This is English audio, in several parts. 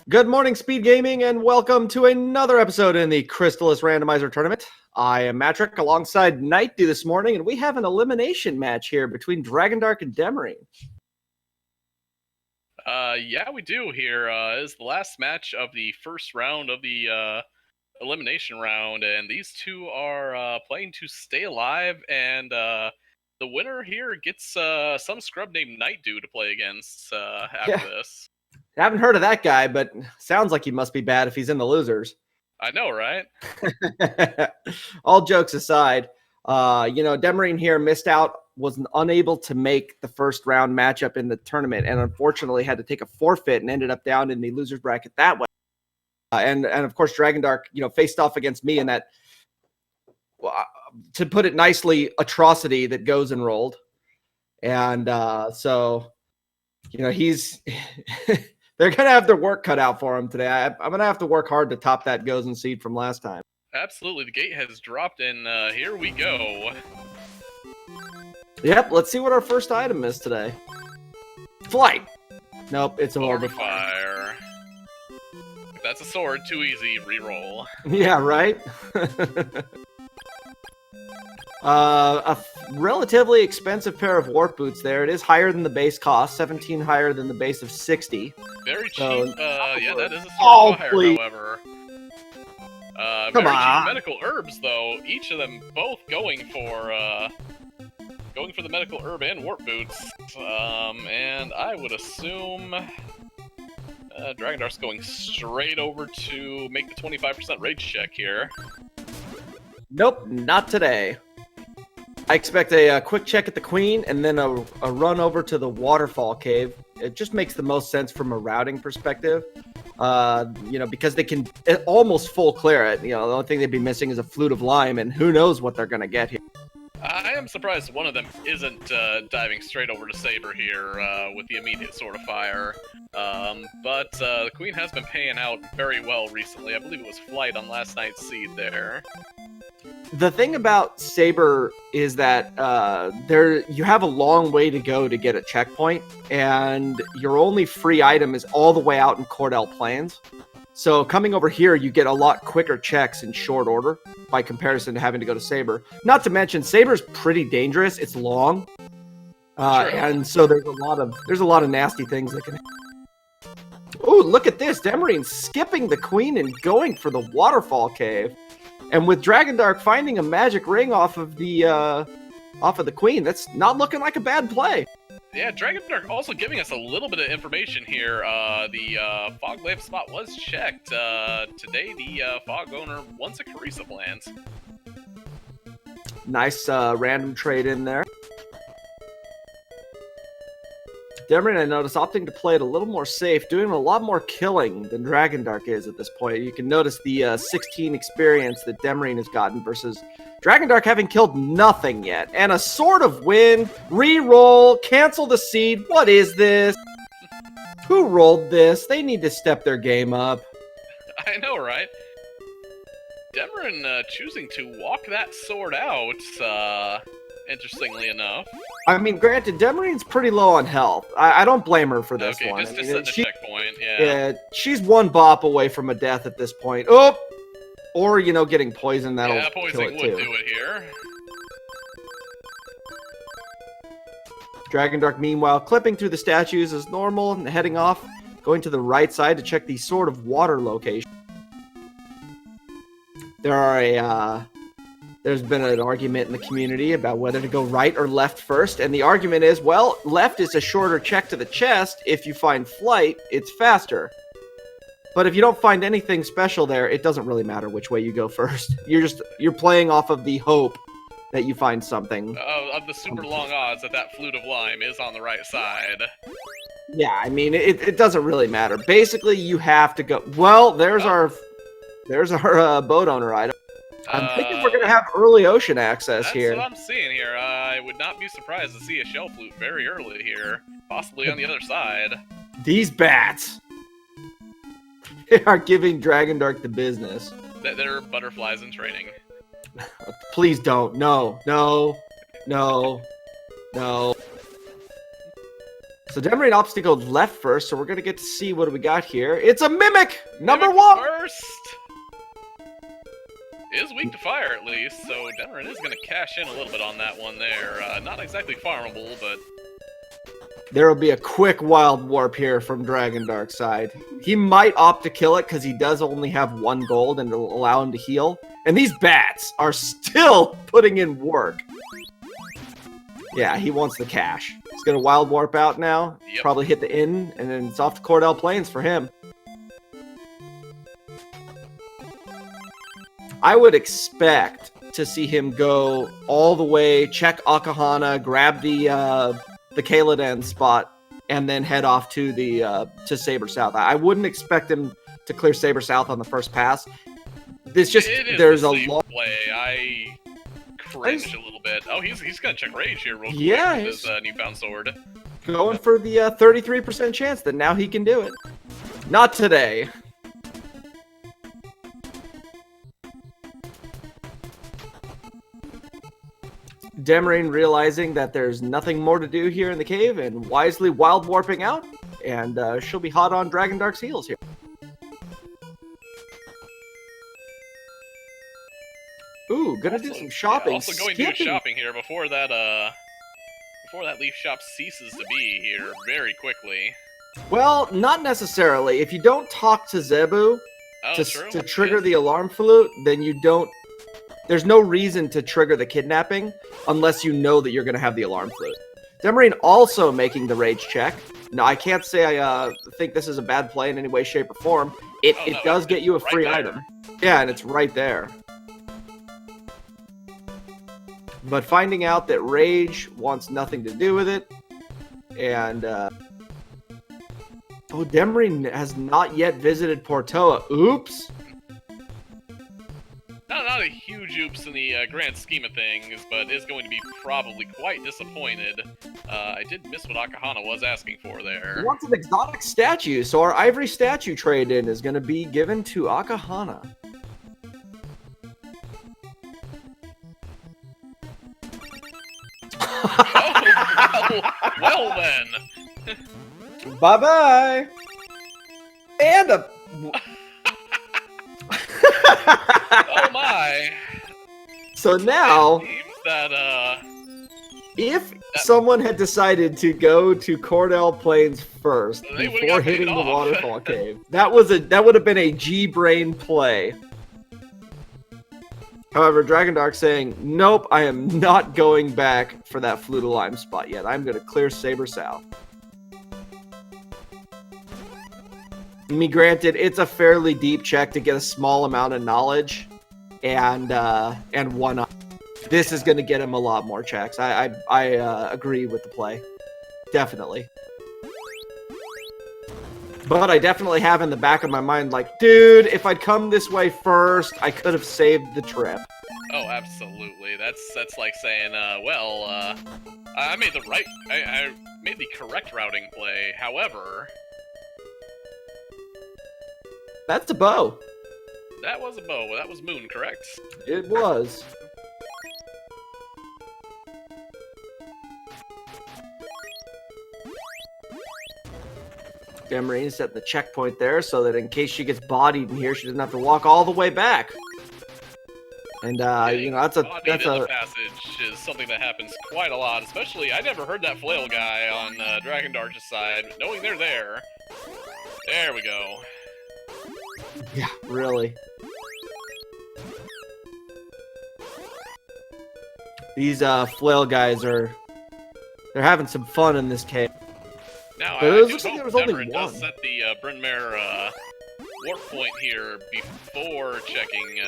Good morning, Speed Gaming, and welcome to another episode in the Crystalis Randomizer tournament. I am Matrick alongside Nightdew this morning, and we have an elimination match here between Dragondarch and Demerine. Yeah, we do here. Is the last match of the first round of the elimination round, and these two are playing to stay alive, and the winner here gets some scrub named Nightdew to play against after this. I haven't heard of that guy, but sounds like he must be bad if he's in the losers. I know, right? All jokes aside, Demerine here missed out, was unable to make the first round matchup in the tournament, and unfortunately had to take a forfeit and ended up down in the losers bracket that way. And of course, Dragondarch, faced off against me in that, to put it nicely, atrocity that goes enrolled. And so, he's they're going to have their work cut out for him today. I'm going to have to work hard to top that Gozen seed from last time. Absolutely. The gate has dropped, and here we go. Yep, let's see what our first item is today. Flight. Nope, it's a orb of fire. If that's a sword, too easy, reroll. Yeah, right? A relatively expensive pair of warp boots there. It is higher than the base cost, 17 higher than the base of 60. Very cheap. So, yeah, that is a sword of fire, please. However. Come very on. cheap medical herbs, though. Each of them both going for the medical herb and warp boots. And I would assume Dragondarch's going straight over to make the 25% rage check here. Nope, not today. I expect a quick check at the queen and then a run over to the waterfall cave. It just makes the most sense from a routing perspective. Because they can almost full clear it. The only thing they'd be missing is a flute of lime, and who knows what they're going to get here. I am surprised one of them isn't diving straight over to Saber here with the immediate Sword of Fire. But the Queen has been paying out very well recently. I believe it was Flight on last night's seed there. The thing about Saber is that you have a long way to go to get a checkpoint, and your only free item is all the way out in Cordell Plains. So coming over here, you get a lot quicker checks in short order by comparison to having to go to Saber. Not to mention, Saber's pretty dangerous. It's long, and so there's a lot of nasty things that can. Oh, look at this! Demerine skipping the queen and going for the waterfall cave. And with Dragondarch finding a magic ring off of the queen, that's not looking like a bad play. Yeah, Dragondarch also giving us a little bit of information here. The fog lamp spot was checked. Today, the fog owner wants a Carissa plant. Nice random trade in there. Demerine, I noticed, opting to play it a little more safe, doing a lot more killing than Dragondarch is at this point. You can notice the 16 experience that Demerine has gotten versus Dragondarch having killed nothing yet. And a Sword of Wind, re-roll, cancel the seed. What is this? Who rolled this? They need to step their game up. I know, right? Demerine choosing to walk that sword out, interestingly enough. I mean, granted, Demerine's pretty low on health. I don't blame her for this one. Just set the checkpoint, yeah. She's one bop away from a death at this point. Oh! Or, getting poisoned, that'll kill poisoning it too. would do it here. Dragondarch, meanwhile, clipping through the statues as normal and heading off, going to the right side to check the Sword of Water location. There's been an argument in the community about whether to go right or left first, and the argument is, well, left is a shorter check to the chest. If you find Flight, it's faster. But if you don't find anything special there, it doesn't really matter which way you go first. You're playing off of the hope that you find something. Of the super long odds that flute of lime is on the right side. Yeah, I mean, it doesn't really matter. Basically, you have to go. Well, there's our boat owner item. I'm thinking we're going to have early ocean access here. That's what I'm seeing here. I would not be surprised to see a shell flute very early here. Possibly on the other side. These bats. They are giving Dragondarch the business. They're butterflies in training. Please don't. No. So Demerine obstacle left first, so we're gonna get to see what do we got here. It's a Mimic! Number one! First! Is weak to fire at least, so Demerine is gonna cash in a little bit on that one there. Not exactly farmable, but... There will be a quick wild warp here from Dragondarch's side. He might opt to kill it because he does only have 1 gold and it'll allow him to heal. And these bats are still putting in work. Yeah, he wants the cash. He's gonna wild warp out now. Yep. Probably hit the inn, and then it's off to Cordell Plains for him. I would expect to see him go all the way, check Akahana, grab the Kaladan spot, and then head off to the to Saber South. I wouldn't expect him to clear Saber South on the first pass. This just there's a long play. I cringe a little bit. Oh, he's gonna check rage here real quick yeah, with his newfound sword. Going for the 33% chance that now he can do it. Not today. Demerine realizing that there's nothing more to do here in the cave and wisely wild warping out, and she'll be hot on Dragondarch's heels here. Ooh, gonna do some shopping. Also going to do shopping here before that leaf shop ceases to be here very quickly. Well, not necessarily. If you don't talk to Zebu to trigger the alarm flute, then you don't. There's no reason to trigger the kidnapping unless you know that you're going to have the alarm flute. Demerine also making the rage check. Now, I can't say I think this is a bad play in any way, shape, or form. It does get you a free item. Yeah, and it's right there. But finding out that rage wants nothing to do with it, and Demerine has not yet visited Portoa. Oops. Not a huge oops in the grand scheme of things, but is going to be probably quite disappointed. I did miss what Akahana was asking for there. He wants an exotic statue, so our ivory statue trade-in is going to be given to Akahana. Well then. Bye-bye. And a... Oh my! So now, if someone had decided to go to Cordell Plains first before hitting the waterfall cave, that would have been a G-brain play. However, Dragondarch saying, "Nope, I am not going back for that Flute of Lime spot yet. I'm going to clear Saber South." Me granted, it's a fairly deep check to get a small amount of knowledge, and one. This is going to get him a lot more checks. I agree with the play, definitely. But I definitely have in the back of my mind, like, dude, if I'd come this way first, I could have saved the trip. Oh, absolutely. That's like saying, I made I made the correct routing play. However. That's a bow. That was a bow. That was Moon, correct? It was. Demerine set the checkpoint there so that in case she gets bodied in here, she doesn't have to walk all the way back. And you know, that's a passage is something that happens quite a lot. Especially, I never heard that flail guy on Dragondarch's side. Knowing they're there. There we go. Yeah, really. These flail guys they're having some fun in this cave. Now, but I it do looks like hope there was only Demerine one. does set the Bryn Mawr warp point here before checking.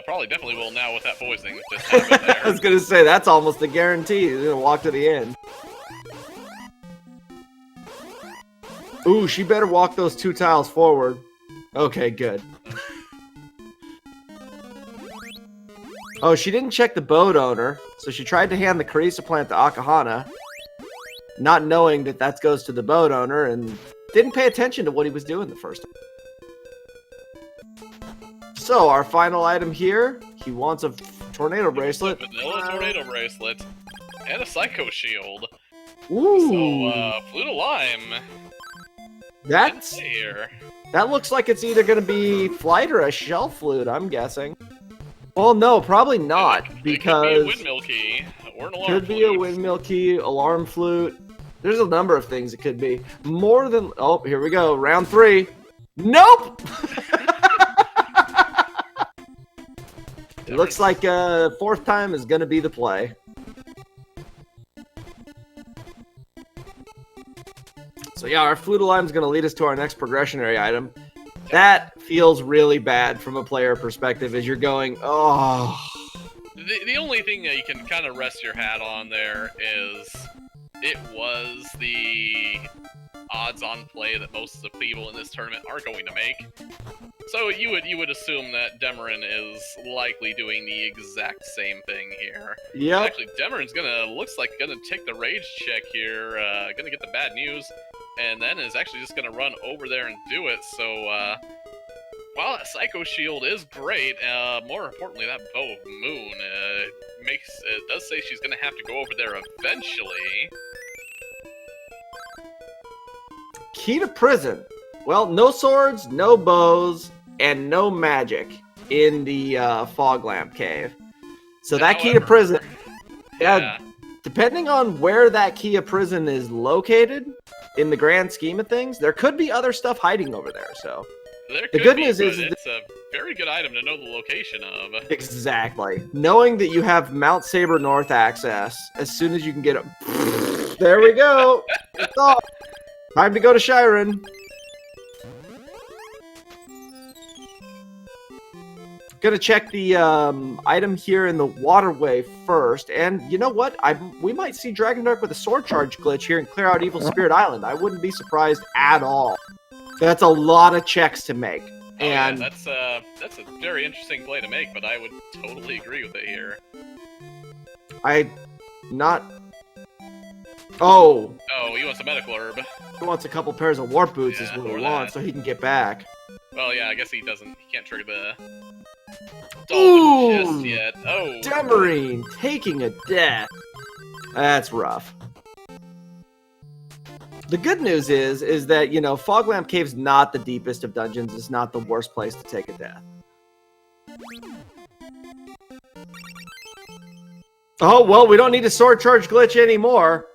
Probably definitely will now with that poisoning just happened there. I was gonna say that's almost a guarantee. He's gonna walk to the end. Ooh, she better walk those 2 tiles forward. Okay, good. Oh, she didn't check the boat owner, so she tried to hand the Carissa plant to Akahana, not knowing that that goes to the boat owner, and didn't pay attention to what he was doing the first time. So, our final item here, he wants a tornado bracelet. Vanilla tornado bracelet and a psycho shield. Ooh. So, Flute of Lime. That's Here. That looks like it's either going to be Flight or a Shell Flute, I'm guessing. Well, no, probably not, because... It could be a Windmill Key, or an Alarm Could Flute. be a Windmill Key, Alarm Flute. There's a number of things it could be. More than... Oh, here we go. Round 3. Nope! It looks like fourth time is going to be the play. So yeah, our Flute of Lime is going to lead us to our next progressionary item. That feels really bad from a player perspective as you're going, oh. The only thing that you can kind of rest your hat on there is it was the odds-on play that most of the people in this tournament are going to make. So you would assume that Demerine is likely doing the exact same thing here. Yeah. Actually, Demerine's looks like gonna take the rage check here, gonna get the bad news, and then is actually just gonna run over there and do it. So while that Psycho Shield is great, more importantly, that Bow of Moon does say she's gonna have to go over there eventually. Key to prison. Well, no swords, no bows, and no magic in the fog lamp cave. So that key to prison, yeah, depending on where that key of prison is located in the grand scheme of things, there could be other stuff hiding over there. So the good news is it's a very good item to know the location of. Exactly. Knowing that you have Mount Saber North access as soon as you can get it. There we go. It's off. Time to go to Shiren. Gonna check the item here in the waterway first, and you know what? We might see Dragondarch with a sword charge glitch here and clear out Evil Spirit Island. I wouldn't be surprised at all. That's a lot of checks to make, and that's a very interesting play to make. But I would totally agree with it here. Oh, he wants a medical herb. He wants a couple pairs of warp boots is what he wants, so he can get back. Well, yeah, I guess he can't trigger the dolphin just yet. Oh, Demerine taking a death. That's rough. The good news is that, you know, Foglamp Cave's not the deepest of dungeons. It's not the worst place to take a death. Oh, well, we don't need a sword charge glitch anymore.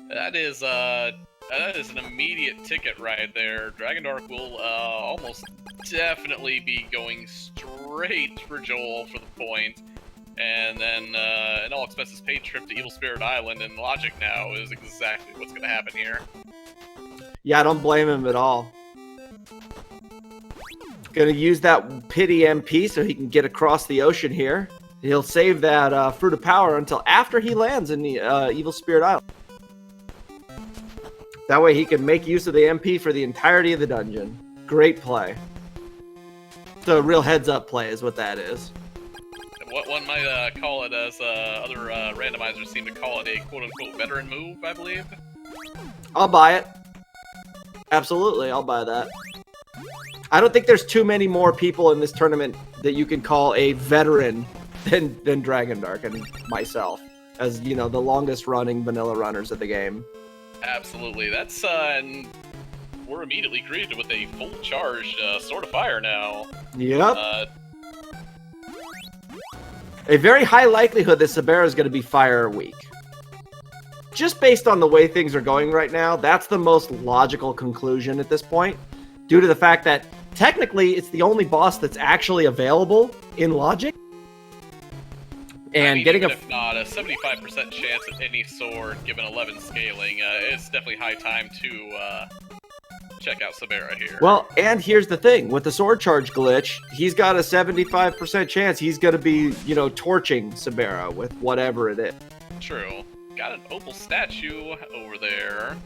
That is an immediate ticket right there. Dragondarch will almost definitely be going straight for Joel for the point. And then an all expenses paid trip to Evil Spirit Island, and logic now is exactly what's going to happen here. Yeah, I don't blame him at all. Gonna use that pity MP so he can get across the ocean here. He'll save that Fruit of Power until after he lands in the Evil Spirit Island. That way he can make use of the MP for the entirety of the dungeon. Great play. It's a real heads-up play is what that is. What one might call it, as other randomizers seem to call it, a quote-unquote veteran move, I believe. I'll buy it. Absolutely, I'll buy that. I don't think there's too many more people in this tournament that you can call a veteran than Dragondarch and myself, as, you know, the longest-running vanilla runners of the game. Absolutely. That's, and we're immediately greeted with a full charged Sword of Fire now. Yep. A very high likelihood that Sabera is going to be fire weak. Just based on the way things are going right now, that's the most logical conclusion at this point, due to the fact that technically it's the only boss that's actually available in Logic. And I mean, getting if not a 75% chance at any sword given 11 scaling, it's definitely high time to check out Sabera here. Well, and here's the thing. With the sword charge glitch, he's got a 75% chance he's going to be, you know, torching Sabera with whatever it is. True. Got an opal statue over there.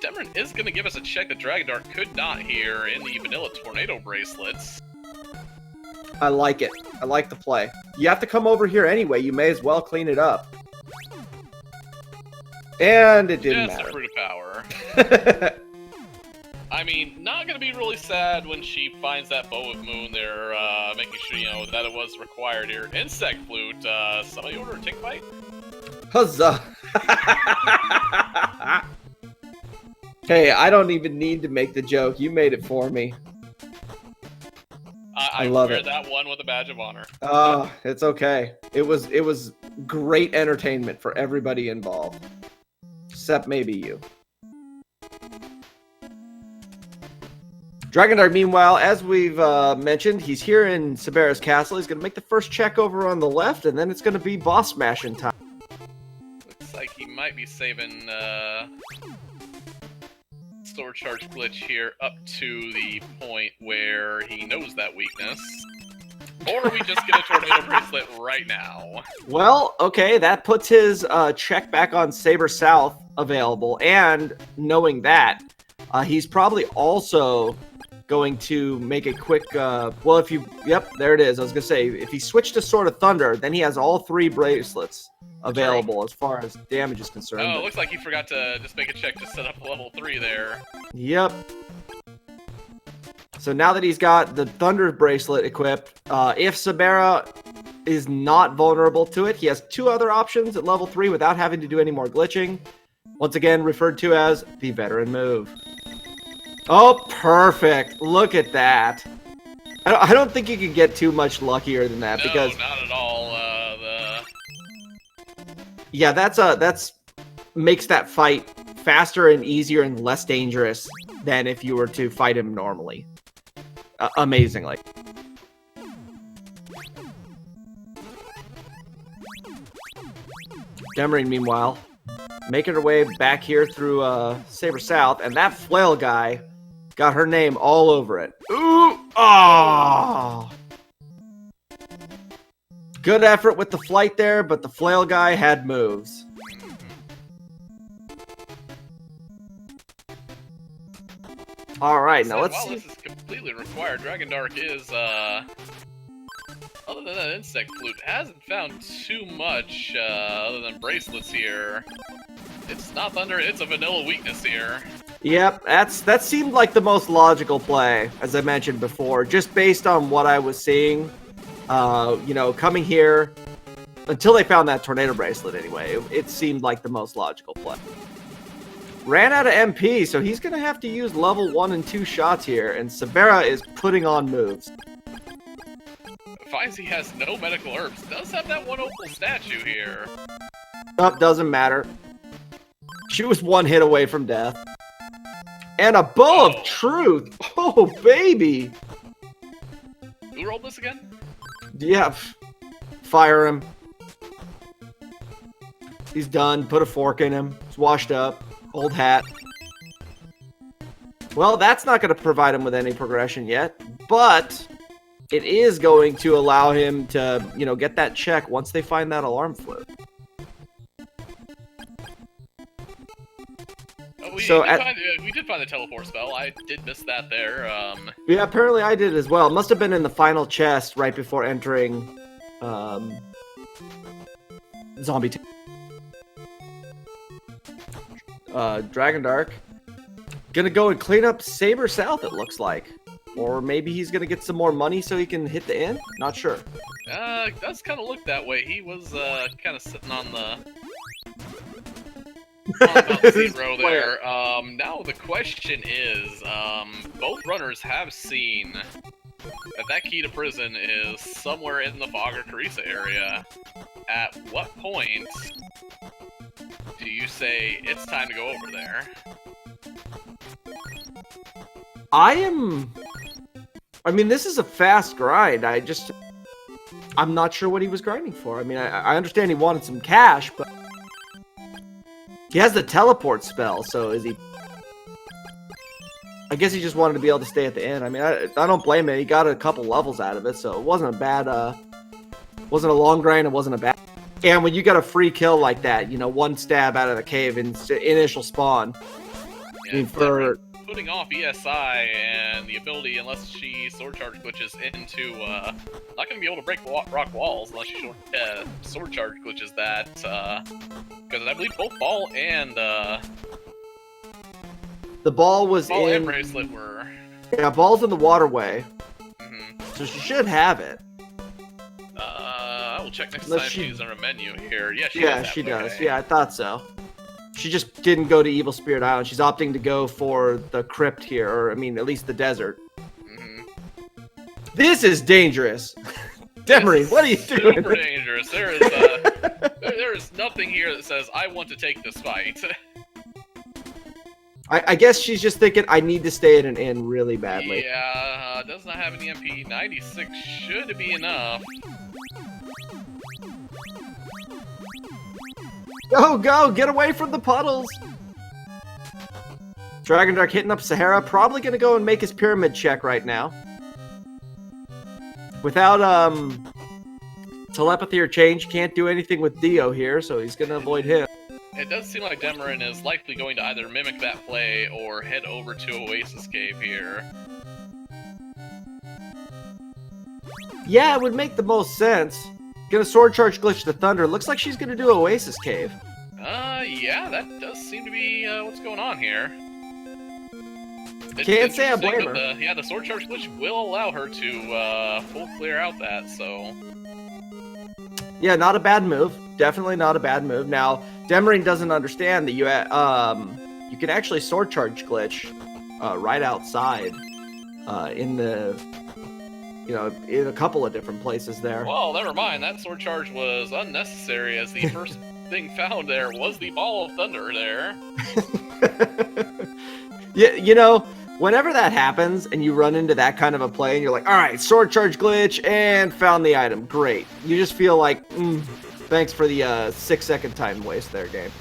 Demerine is going to give us a check that Dragondarch could not here in the vanilla tornado bracelets. I like it. I like the play. You have to come over here anyway. You may as well clean it up. And it didn't matter. Just a Fruit of Power. I mean, not going to be really sad when she finds that Bow of Moon there, making sure, you know, that it was required here. Insect Flute, somebody order a tick bite? Huzzah! Hey, I don't even need to make the joke. You made it for me. I love wear it. that one with a badge of honor. It's okay. It was great entertainment for everybody involved. Except maybe you. Dragondarch, meanwhile, as we've mentioned, he's here in Sabera's castle. He's going to make the first check over on the left, and then it's going to be boss smashing time. Looks like he might be saving Sword Charge glitch here up to the point where he knows that weakness. Or we just get a Tornado Bracelet right now. Well, okay, that puts his check back on Saber South available, and knowing that, he's probably also going to make a quick, well, if you, yep, there it is. I was going to say, if he switched to Sword of Thunder, then he has all 3 bracelets available as far as damage is concerned. Oh, it looks like he forgot to just make a check to set up level 3 there. Yep. So now that he's got the Thunder bracelet equipped, if Sabera is not vulnerable to it, he has 2 other options at level 3 without having to do any more glitching. Once again, referred to as the veteran move. Oh, perfect. Look at that. I don't think you could get too much luckier than that, No, because not at all. yeah, that's makes that fight faster and easier and less dangerous than if you were to fight him normally. Amazingly. Demerine, meanwhile, making her way back here through Saber South, and that flail guy got her name all over it. Ooh! Ah! Good effort with the flight there, but the flail guy had moves. Alright, now let's see. While this is completely required, Dragondarch is, other than that insect flute, hasn't found too much, other than bracelets here. It's not thunder, it's a vanilla weakness here. Yep, that seemed like the most logical play, as I mentioned before, just based on what I was seeing. You know, coming here, until they found that tornado bracelet anyway, it seemed like the most logical play. Ran out of MP, so he's going to have to use level 1 and 2 shots here, and Sabera is putting on moves. Finds he has no medical herbs. Does have that one opal statue here. Oh, doesn't matter. She was 1 hit away from death. And a bow of truth! Oh, baby! Who rolled this again? Yeah, fire him. He's done. Put a fork in him. He's washed up. Old hat. Well, that's not going to provide him with any progression yet, but it is going to allow him to, you know, get that check once they find that alarm flute. We did find the teleport spell. I did miss that there. Yeah, apparently I did as well. It must have been in the final chest right before entering Zombie 2. Dragondarch gonna go and clean up Saber South, it looks like. Or maybe he's gonna get some more money so he can hit the inn? Not sure. It does kind of look that way. He was kind of sitting on the zero there. Now the question is, both runners have seen that key to prison is somewhere in the Fog or Carissa area. At what point do you say it's time to go over there? I mean, this is a fast grind. I'm not sure what he was grinding for. I mean, I understand he wanted some cash, but he has the teleport spell, so is he... I guess he just wanted to be able to stay at the inn. I mean, I don't blame him. He got a couple levels out of it, so it wasn't a bad, wasn't a long grind, it wasn't a bad... And when you got a free kill like that, you know, 1 stab out of the cave in initial spawn. Yeah, I mean, for... putting off ESI and the ability, unless she sword charge glitches into, not gonna be able to break rock walls unless she sword charge glitches that, because I believe both ball and, the ball was ball in... and bracelet were... Yeah, ball's in the waterway. Mm-hmm. So she should have it. We'll check next Unless time she- she's on a menu here. Yeah, she Yeah, does. she does. Okay. Yeah, I thought so. She just didn't go to Evil Spirit Island. She's opting to go for the crypt here, or I mean, at least the desert. Mm-hmm. This is dangerous. Demerine, what are you doing? Super dangerous. There is nothing here that says I want to take this fight. I guess she's just thinking I need to stay at an inn really badly. Yeah, does not have an EMP. 96 should be enough. Go! Get away from the puddles! Dragondarch hitting up Sahara, probably gonna go and make his pyramid check right now. Without telepathy or change, can't do anything with Dio here, so he's gonna avoid him. It does seem like Demerine is likely going to either mimic that play or head over to Oasis Cave here. Yeah, it would make the most sense. Gonna sword charge glitch the thunder. Looks like she's gonna do Oasis Cave. Yeah, that does seem to be what's going on here. Can't say I interesting blame her. that the sword charge glitch will allow her to full clear out that, so... Yeah, not a bad move. Definitely not a bad move. Now, Demerine doesn't understand that you can actually sword charge glitch right outside in the in a couple of different places there. Well, never mind. That sword charge was unnecessary, as the first thing found there was the ball of thunder there. Yeah, whenever that happens and you run into that kind of a play and you're like, all right, sword charge glitch and found the item. Great. You just feel like, thanks for the 6-second time waste there, game.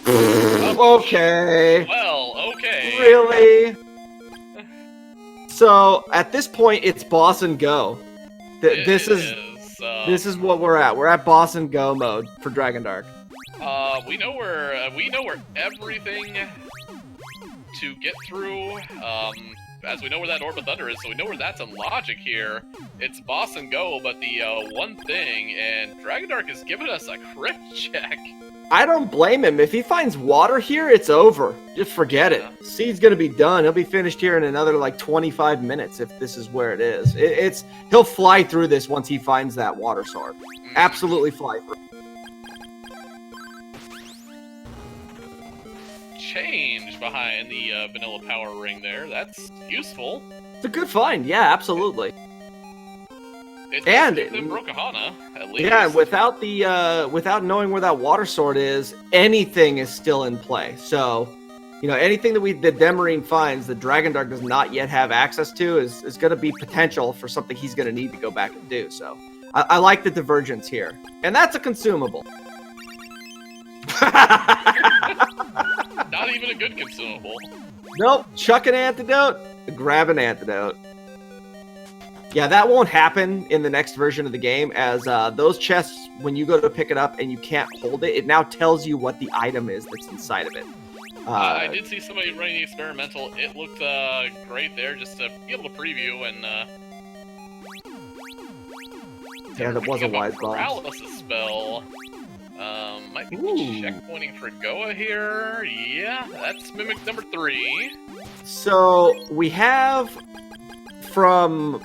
Okay. Well, okay. Really? So at this point, it's boss and go. This is what we're at. We're at boss and go mode for Dragondarch. We know where everything to get through. As we know where that Orb of Thunder is, so we know where that's in logic here. It's boss and go, but the one thing, and Dragondarch is giving us a crit check. I don't blame him. If he finds water here, it's over. Just forget it. Seed's gonna be done. He'll be finished here in another like 25 minutes if this is where it is. He'll fly through this once he finds that water sword. Absolutely fly through. Change behind the vanilla power ring there. That's useful. It's a good find. Yeah, absolutely. It's And- the Brokahana, at least. Yeah, without knowing where that water sword is, anything is still in play. So, anything that Demerine finds that Dragondarch does not yet have access to is going to be potential for something he's going to need to go back and do. So, I like the divergence here, and that's a consumable. Not even a good consumable. Nope, chuck an antidote, grab an antidote. Yeah, that won't happen in the next version of the game, as those chests, when you go to pick it up and you can't hold it, it now tells you what the item is that's inside of it. I did see somebody running the experimental. It looked great there, just to be able to preview and... Yeah, that was a wise boss. Paralysis spell. Might be checkpointing for Goa here. Yeah, that's Mimic number 3. So, we have from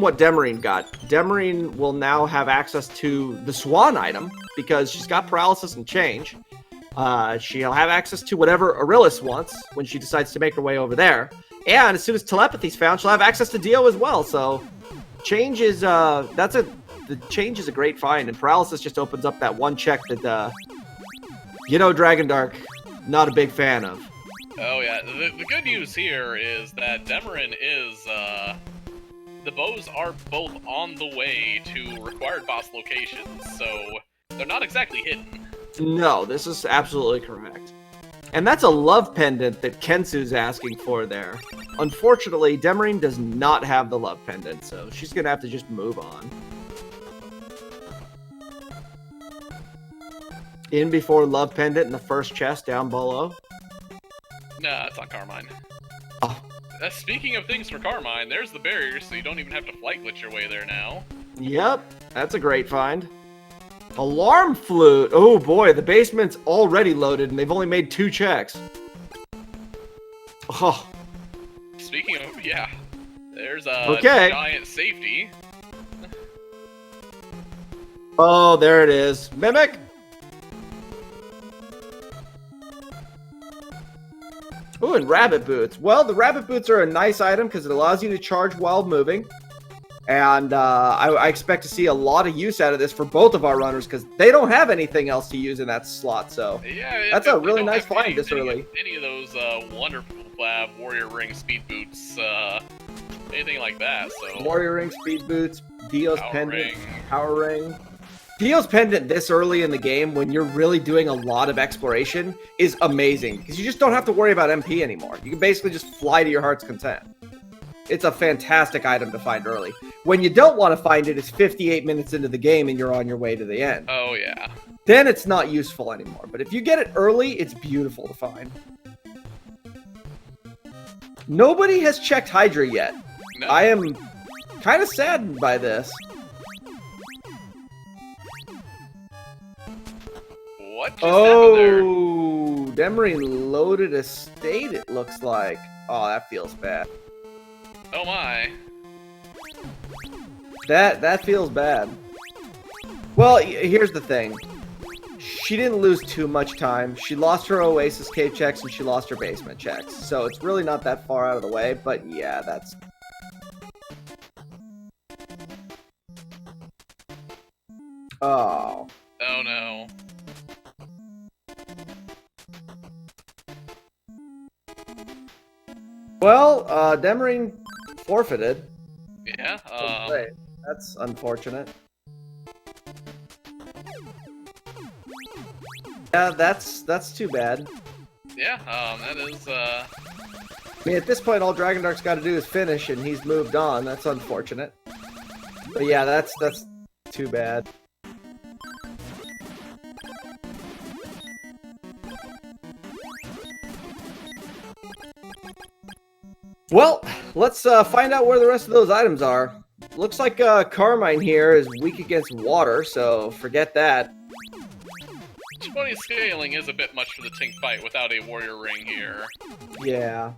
what Demerine got. Demerine will now have access to the Swan item because she's got paralysis and change. She'll have access to whatever Aurelius wants when she decides to make her way over there. And as soon as telepathy's found, she'll have access to Dio as well. So change is the change is a great find, and paralysis just opens up that one check that Dragondarch not a big fan of. Oh yeah, the good news here is that Demerine is the bows are both on the way to required boss locations, so they're not exactly hidden. No, this is absolutely correct. And that's a love pendant that Kensu's asking for there. Unfortunately, Demerine does not have the love pendant, so she's going to have to just move on. In before love pendant in the first chest down below. Nah, it's on Carmine. Oh. Speaking of things for Carmine, there's the barrier, so you don't even have to flight glitch your way there now. Yep, that's a great find. Alarm flute. Oh boy, the basement's already loaded and they've only made 2 checks. Oh. Speaking of, yeah, There's a Okay. giant safety. Oh, there it is. Mimic. Ooh, and rabbit boots. Well, the rabbit boots are a nice item because it allows you to charge while moving. And I expect to see a lot of use out of this for both of our runners because they don't have anything else to use in that slot. So yeah, that's a really nice find this early. Any of those wonderful Warrior Ring speed boots, anything like that. So Warrior Ring, speed boots, Dio's Power pendant, Ring. Power Ring. Dio's pendant this early in the game when you're really doing a lot of exploration is amazing because you just don't have to worry about MP anymore. You can basically just fly to your heart's content. It's a fantastic item to find early. When you don't want to find it, it's 58 minutes into the game and you're on your way to the end. Oh, yeah. Then it's not useful anymore. But if you get it early, it's beautiful to find. Nobody has checked Hydra yet. No. I am kind of saddened by this. What just happened there? Oh, Demerine loaded a state, it looks like. Oh, that feels bad. Oh my. That feels bad. Well, here's the thing. She didn't lose too much time. She lost her Oasis cave checks and she lost her basement checks. So it's really not that far out of the way, but yeah, that's... Oh. Oh no. Well, Demerine forfeited. Yeah, That's unfortunate. Yeah, that's too bad. yeah, that is, I mean, at this point, all Dragondarch's got to do is finish, and he's moved on. That's unfortunate. But yeah, that's too bad. Well, let's find out where the rest of those items are. Looks like Carmine here is weak against water, so forget that. 20 scaling is a bit much for the Tink fight without a Warrior Ring here. Yeah.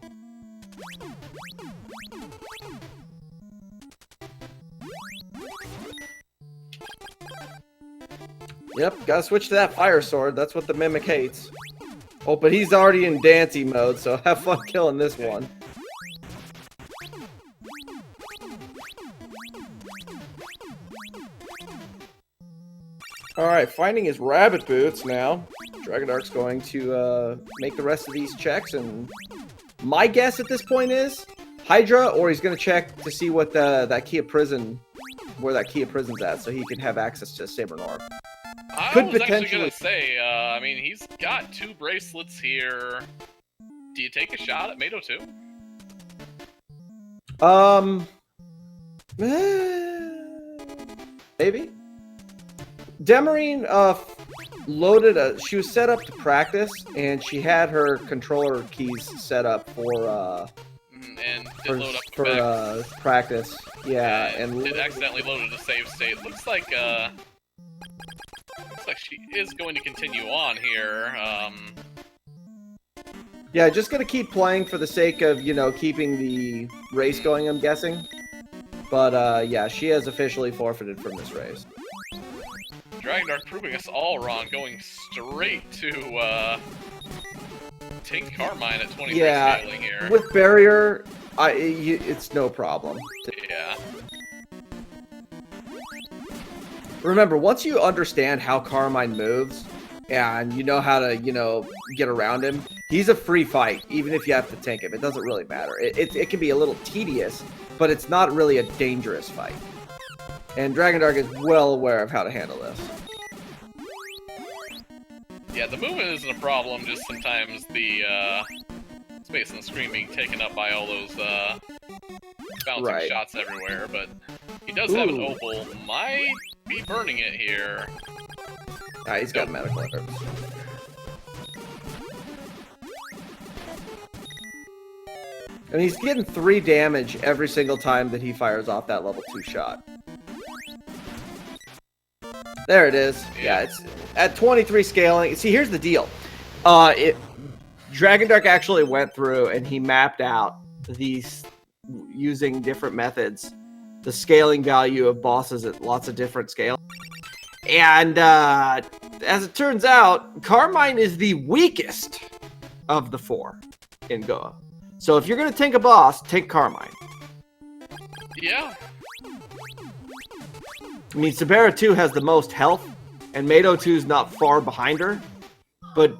Yep, gotta switch to that fire sword. That's what the Mimic hates. Oh, but he's already in Dancy mode, so have fun killing this one. Alright, finding his rabbit boots now. Dragondarch's going to make the rest of these checks, and my guess at this point is Hydra, or he's going to check to see what that Kia prison, where that Kia prison's at, so he can have access to Saber North. I was actually going to say, I mean, he's got 2 bracelets here. Do you take a shot at Mato too? Maybe. Demerine loaded she was set up to practice, and she had her controller keys set up for and did load up the practice. Yeah, and did accidentally loaded a save state. Looks like she is going to continue on here. Yeah, just gonna keep playing for the sake of, you know, keeping the race going, I'm guessing. But yeah, she has officially forfeited from this race. Dragondarch proving us all wrong, going straight to Tink Carmine at 23 scaling here. With barrier, it's no problem. Yeah. Remember, once you understand how Carmine moves, and you know how to, you know, get around him, he's a free fight, even if you have to tank him. It doesn't really matter. It can be a little tedious, but it's not really a dangerous fight. And Dragondarch is well aware of how to handle this. Yeah, the movement isn't a problem, just sometimes the space on the screen being taken up by all those bouncing shots everywhere, but he does have an opal. Might be burning it here. He's got medical under. And he's getting 3 damage every single time that he fires off that level 2 shot. There it is. Yeah, it's at 23 scaling. See, here's the deal. Dragondarch actually went through and he mapped out these using different methods. The scaling value of bosses at lots of different scales. And as it turns out, Carmine is the weakest of the 4 in Goa. So if you're going to tank a boss, take Carmine. Yeah. I mean, Sabera 2 has the most health, and Mado 2 is not far behind her. But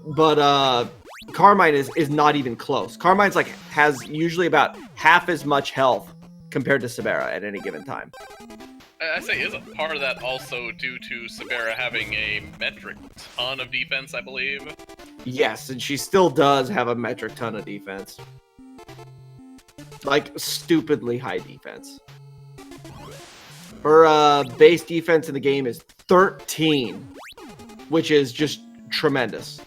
Carmine is not even close. Carmine's like has usually about half as much health compared to Sabera at any given time. I say, isn't part of that also due to Sabera having a metric ton of defense, I believe? Yes, and she still does have a metric ton of defense. Like, stupidly high defense. Her base defense in the game is 13, which is just tremendous.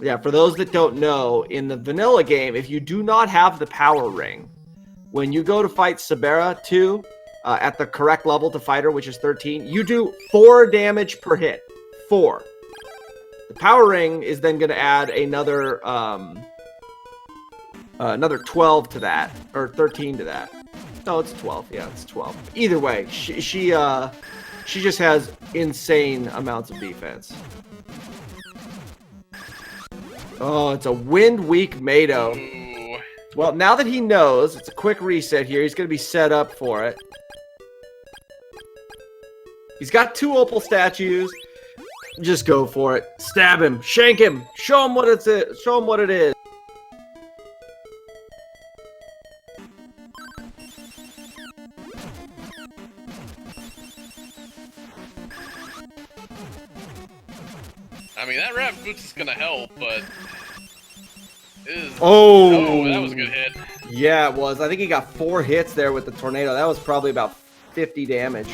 Yeah, for those that don't know, in the vanilla game, if you do not have the power ring, when you go to fight Sabera 2 at the correct level to fight her, which is 13, you do 4 damage per hit. 4. The power ring is then going to add another 12 to that, or 13 to that. No, it's 12. Yeah, it's 12. Either way, she just has insane amounts of defense. Oh, it's a wind-weak Mado. Ooh. Well, now that he knows, it's a quick reset here. He's going to be set up for it. He's got 2 opal statues. Just go for it. Stab him. Shank him. Show him what it's. Show him what it is. I mean, that rabbit boots is gonna help, but Oh, that was a good hit. Yeah, it was. I think he got 4 hits there with the tornado. That was probably about 50 damage.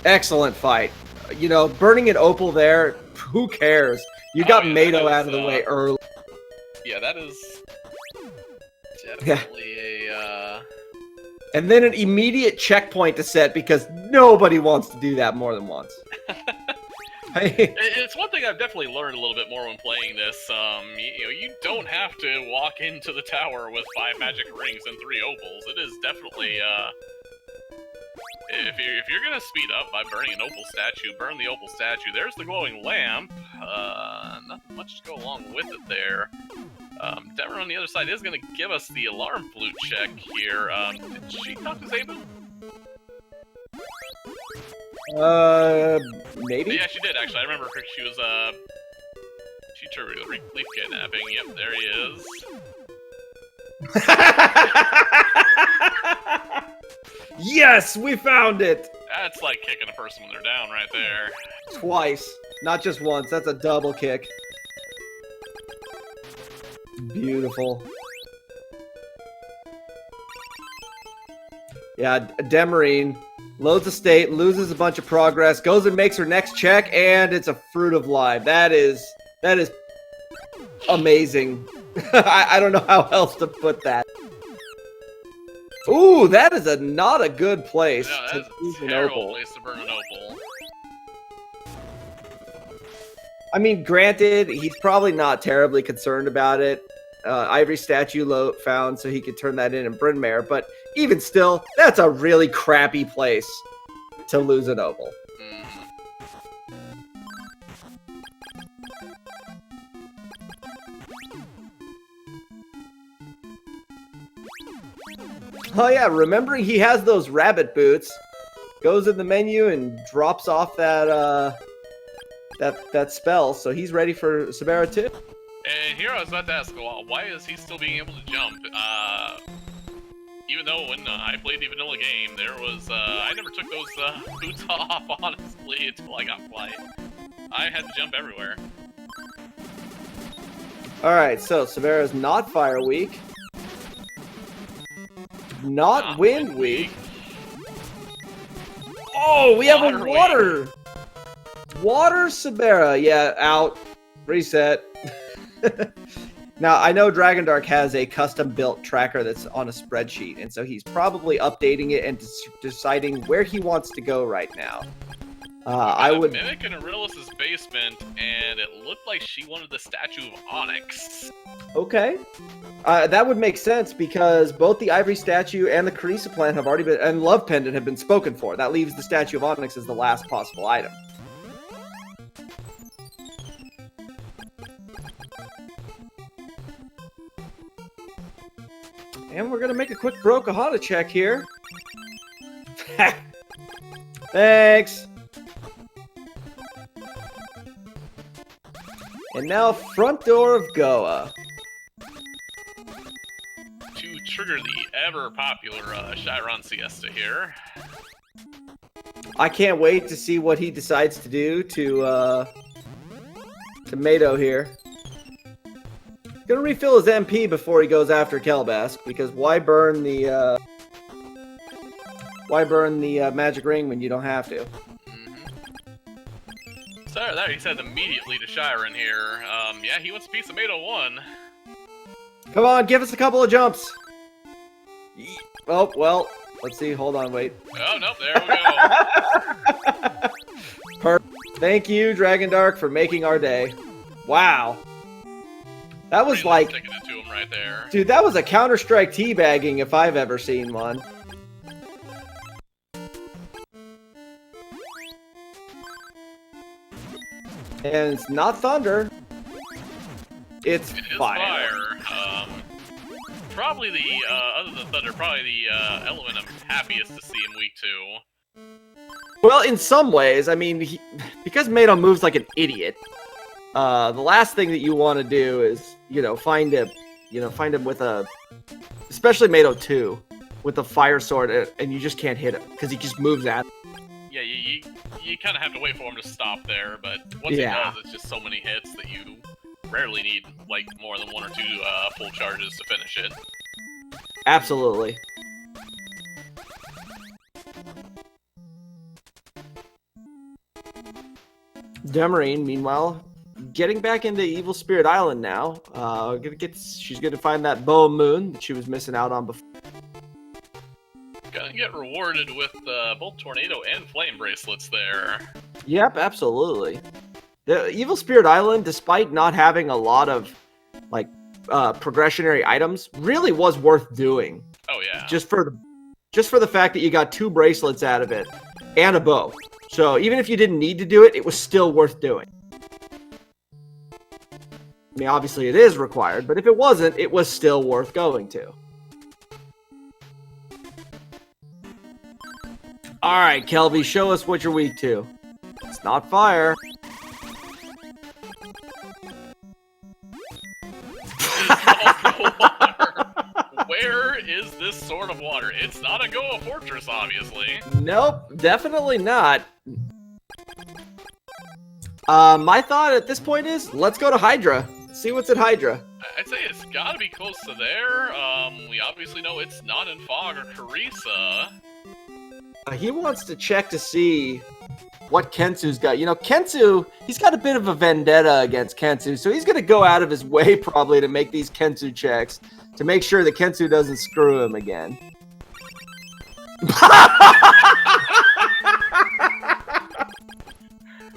Excellent fight. You know, burning an opal there, who cares? You got Mado out of the way early. Yeah, that is definitely a... And then an immediate checkpoint to set because nobody wants to do that more than once. It's one thing I've definitely learned a little bit more when playing this. You don't have to walk into the tower with 5 magic rings and 3 opals. It is definitely, if you're gonna speed up by burning an opal statue, burn the opal statue. There's the glowing lamp. Nothing much to go along with it there. Demerine on the other side is going to give us the alarm flute check here. Did she talk to Zabu? Maybe? Yeah, she did, actually. I remember she was, she triggered a leaf kidnapping. Yep, there he is. Yes, we found it! That's like kicking a person when they're down right there. Twice, not just once. That's a double kick. Beautiful. Yeah, Demerine loads a state, loses a bunch of progress, goes and makes her next check, and it's a fruit of life. That is amazing. I don't know how else to put that. Ooh, that is not a good place to use an opal. Place to burn an opal. I mean, granted, he's probably not terribly concerned about it. Ivory statue found, so he could turn that in Bryn Mawr, but even still, that's a really crappy place to lose an opal. Oh yeah, remembering he has those rabbit boots, goes in the menu and drops off that that spell, so he's ready for Sabera 2. And here I was about to ask, well, why is he still being able to jump? Even though when I played the vanilla game, there was, I never took those boots off, honestly, until I got flight. I had to jump everywhere. Alright, so Sabera's not fire weak. Not wind weak. Oh, we have a water! Water Sabera, yeah, out. Reset. Now, I know Dragondarch has a custom-built tracker that's on a spreadsheet, and so he's probably updating it and deciding where he wants to go right now. I would mimic in Aurelius's basement, and it looked like she wanted the statue of Onyx. Okay. That would make sense because both the ivory statue and the Carissa plant have already been, and love pendant have been spoken for. That leaves the statue of Onyx as the last possible item. And we're gonna make a quick Brokahana check here. Thanks. And now front door of Goa. To trigger the ever-popular Chiron Siesta here. I can't wait to see what he decides to do to Tomato here. Gonna refill his MP before he goes after Kelbask, because why burn the magic ring when you don't have to? So there he says immediately to Chiron here. Yeah, he wants a piece of Tomato 1. Come on, give us a couple of jumps. Oh, well, let's see. Hold on, wait. Oh, nope, there we go. Perfect. Thank you, Dragondarch, for making our day. Wow. That was Really like... sticking it to him right there. Dude, that was a Counter-Strike teabagging if I've ever seen one. And it's not thunder. It's It is fire. Probably the, other than thunder, probably the element I'm happiest to see him week 2. Well, in some ways, I mean, because Mato moves like an idiot, the last thing that you want to do is, find him with a, especially Mato 2, with a fire sword, and you just can't hit him, because he just moves at him. Yeah, you kind of have to wait for him to stop there, but once he does, it's just so many hits that you rarely need, like, more than 1 or 2 full charges to finish it. Absolutely. Demerine, meanwhile, getting back into Evil Spirit Island now. She's gonna find that bow of moon that she was missing out on before. Gonna get rewarded with both Tornado and Flame bracelets there. Yep, absolutely. The Evil Spirit Island, despite not having a lot of progressionary items, really was worth doing. Oh yeah. Just for the fact that you got 2 bracelets out of it and a bow. So even if you didn't need to do it, it was still worth doing. I mean, obviously it is required, but if it wasn't, it was still worth going to. Alright, Kelby, show us what you're weak to. It's not fire. Where is this Sword of Water? It's not a Goa Fortress, obviously. Nope, definitely not. My thought at this point is, let's go to Hydra. See what's at Hydra. I'd say it's gotta be close to there. We obviously know it's not in Fog or Carissa. He wants to check to see what Kensu's got. Kensu, he's got a bit of a vendetta against Kensu, so he's going to go out of his way probably to make these Kensu checks to make sure that Kensu doesn't screw him again.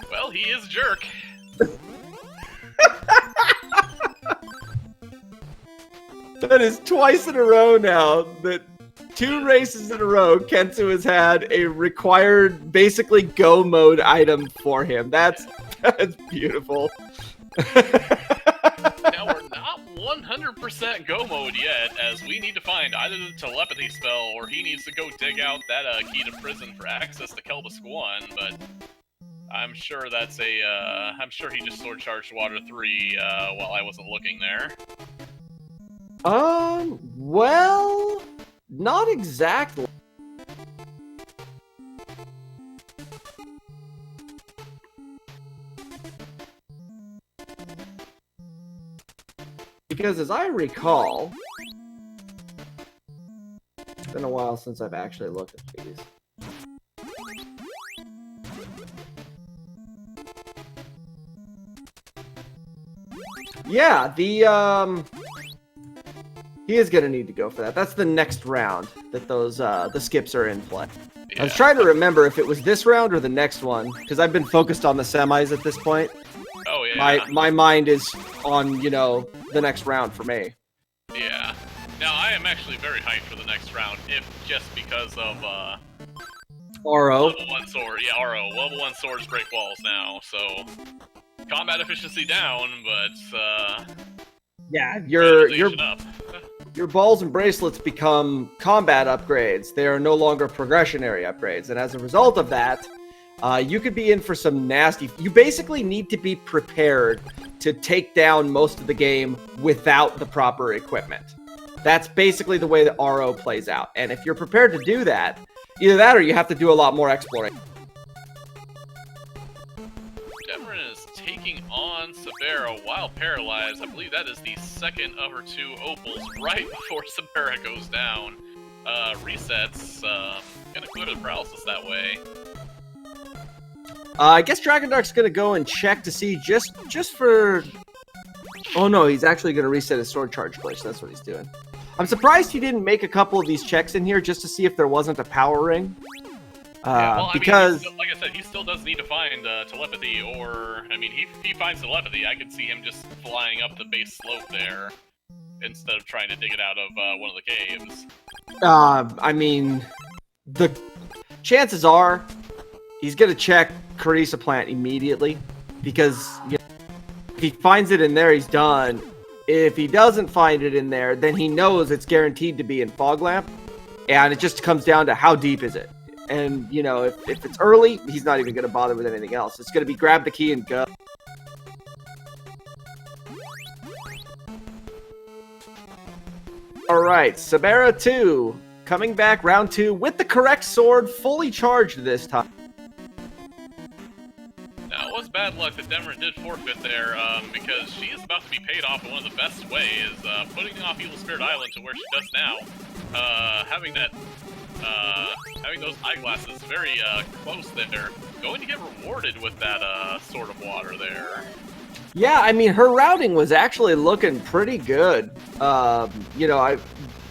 Well, he is a jerk. That is twice in a row now that 2 races in a row, Kensu has had a required, basically, go mode item for him. That's beautiful. Now, we're not 100% go mode yet, as we need to find either the telepathy spell, or he needs to go dig out that key to prison for access to Kelbask 1, but I'm sure that's I'm sure he just sword charged Water 3 while I wasn't looking there. Well... Not exactly. Because as I recall, it's been a while since I've actually looked at these. Yeah, He is going to need to go for that. That's the next round that those the skips are in play. Yeah. I was trying to remember if it was this round or the next one, because I've been focused on the semis at this point. Oh, yeah. My mind is on, you know, the next round for me. Yeah. Now, I am actually very hyped for the next round, if just because of, RO. Level 1 sword. Yeah, RO. Level 1 swords break walls now, so... Combat efficiency down, but, Yeah, up. your balls and bracelets become combat upgrades. They are no longer progressionary upgrades, and as a result of that, you could be in for some nasty... You basically need to be prepared to take down most of the game without the proper equipment. That's basically the way the RO plays out. And if you're prepared to do that, either that or you have to do a lot more exploration. Demerine is taking on Sabera while paralyzed. I believe that is the second of her 2 opals right before Sabera goes down. Resets. Gonna go to paralysis that way. I guess Dragondarch's gonna go and check to see just for... Oh no, he's actually gonna reset his sword charge glitch. That's what he's doing. I'm surprised he didn't make a couple of these checks in here just to see if there wasn't a power ring. Yeah, well, because... I mean, like I said, he still does need to find telepathy, or... I mean, if he finds telepathy, I could see him just flying up the base slope there, instead of trying to dig it out of one of the caves. I mean, the chances are he's gonna check Carissa plant immediately, because you know, if he finds it in there, he's done. If he doesn't find it in there, then he knows it's guaranteed to be in Fog Lamp, and it just comes down to how deep is it. And, you know, if it's early, he's not even going to bother with anything else. It's going to be grab the key and go. Alright, Sabera 2, coming back round 2 with the correct sword, fully charged this time. Now, it was bad luck that Demerine did forfeit there, because she is about to be paid off in one of the best ways, putting off Evil Spirit Island to where she does now. Having those eyeglasses very close there, going to get rewarded with that Sword of Water there. Yeah, I mean, her routing was actually looking pretty good. You know,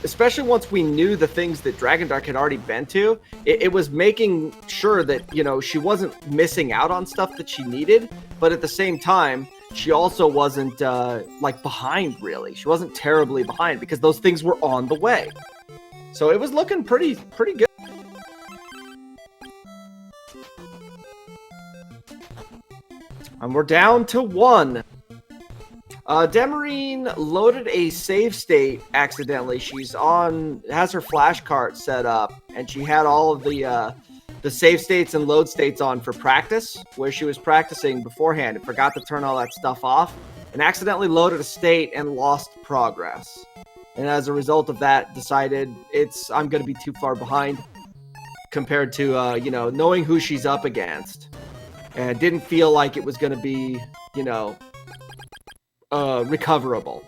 especially once we knew the things that Dragondarch had already been to, it was making sure that, you know, she wasn't missing out on stuff that she needed, but at the same time, she also wasn't, like, behind, really. She wasn't terribly behind, because those things were on the way. So it was looking pretty good. And we're down to 1. Demerine loaded a save state accidentally. She's has her flash cart set up, and she had all of the save states and load states on for practice, where she was practicing beforehand and forgot to turn all that stuff off, and accidentally loaded a state and lost progress. And as a result of that, decided I'm going to be too far behind compared to, you know, knowing who she's up against. And didn't feel like it was going to be, you know, recoverable.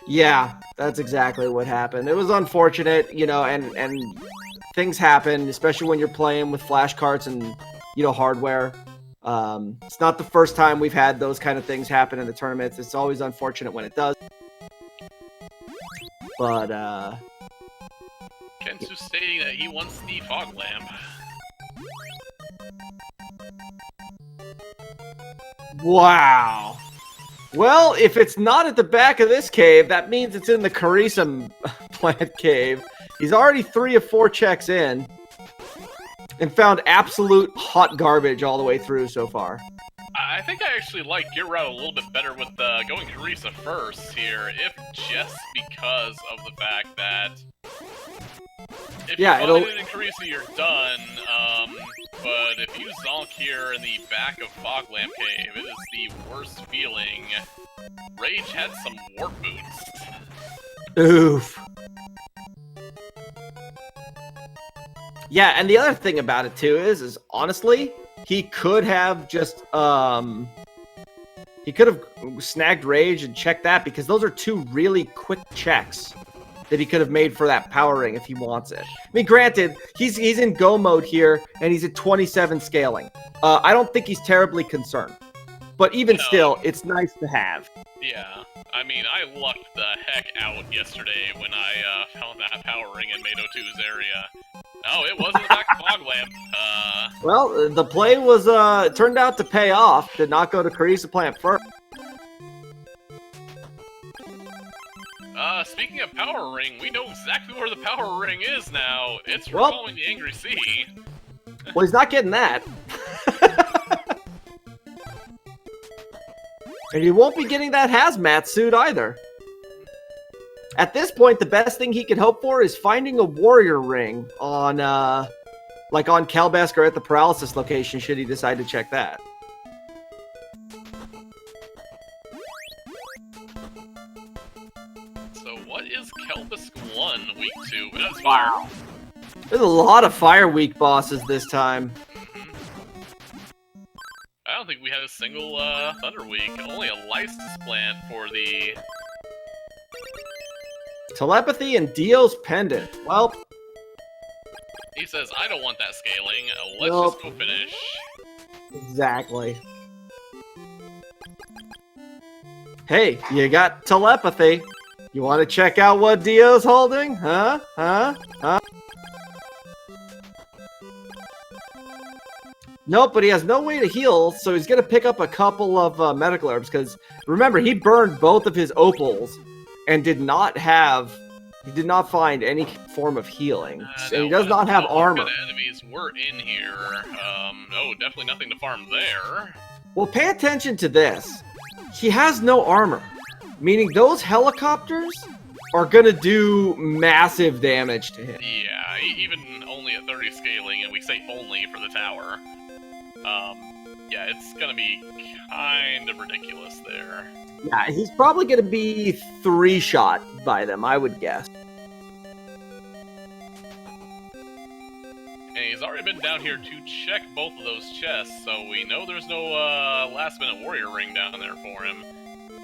Yeah, that's exactly what happened. It was unfortunate, you know, and things happen, especially when you're playing with flash carts and, you know, hardware. It's not the first time we've had those kind of things happen in the tournaments. It's always unfortunate when it does. But, Kensu stating that he wants the Fog Lamp. Wow. Well, if it's not at the back of this cave, that means it's in the Carissa plant cave. He's already 3 of 4 checks in, and found absolute hot garbage all the way through so far. I think I actually like your route a little bit better with going Carissa first here, if just because of the fact that if you find it in Carissa, you're done. But if you zonk here in the back of Fog Lamp Cave, it is the worst feeling. Rage had some warp boots. Oof. Yeah, and the other thing about it too is honestly, he could have just he could have snagged Rage and checked that, because those are 2 really quick checks. that he could have made for that power ring if he wants it. I mean, granted, he's in go mode here, and he's at 27 scaling. I don't think he's terribly concerned. But even still, it's nice to have. Yeah, I mean, I lucked the heck out yesterday when I found that power ring in Mado 2's area. Oh, it wasn't the back fog lamp. Well, the play was turned out to pay off. Did not go to Crystalis plant first. Speaking of power ring, we know exactly where the power ring is now. It's following the Angry Sea. Well, he's not getting that. And he won't be getting that hazmat suit either. At this point, the best thing he can hope for is finding a warrior ring on, like on Calbask or at the paralysis location, should he decide to check that. So what is Kelbisk 1 week 2? That's wow. There's a lot of Fire Week bosses this time. I don't think we had a single Thunder Week. Only a Lysis plant for the... Telepathy and Dio's Pendant. Well... He says, I don't want that scaling. Let's just go finish. Exactly. Hey, you got telepathy. You want to check out what Dio's holding? Huh? Nope, but he has no way to heal, so he's going to pick up a couple of medical herbs, because remember, he burned both of his opals and did not find any form of healing, and he does not have armor. What enemies were in here? No, definitely nothing to farm there. Well, pay attention to this. He has no armor, meaning those helicopters are going to do massive damage to him. Yeah, even only at 30 scaling, and we say only for the tower. Yeah, it's gonna be kind of ridiculous there. Yeah, he's probably gonna be 3-shot by them, I would guess. And he's already been down here to check both of those chests, so we know there's no last-minute warrior ring down there for him.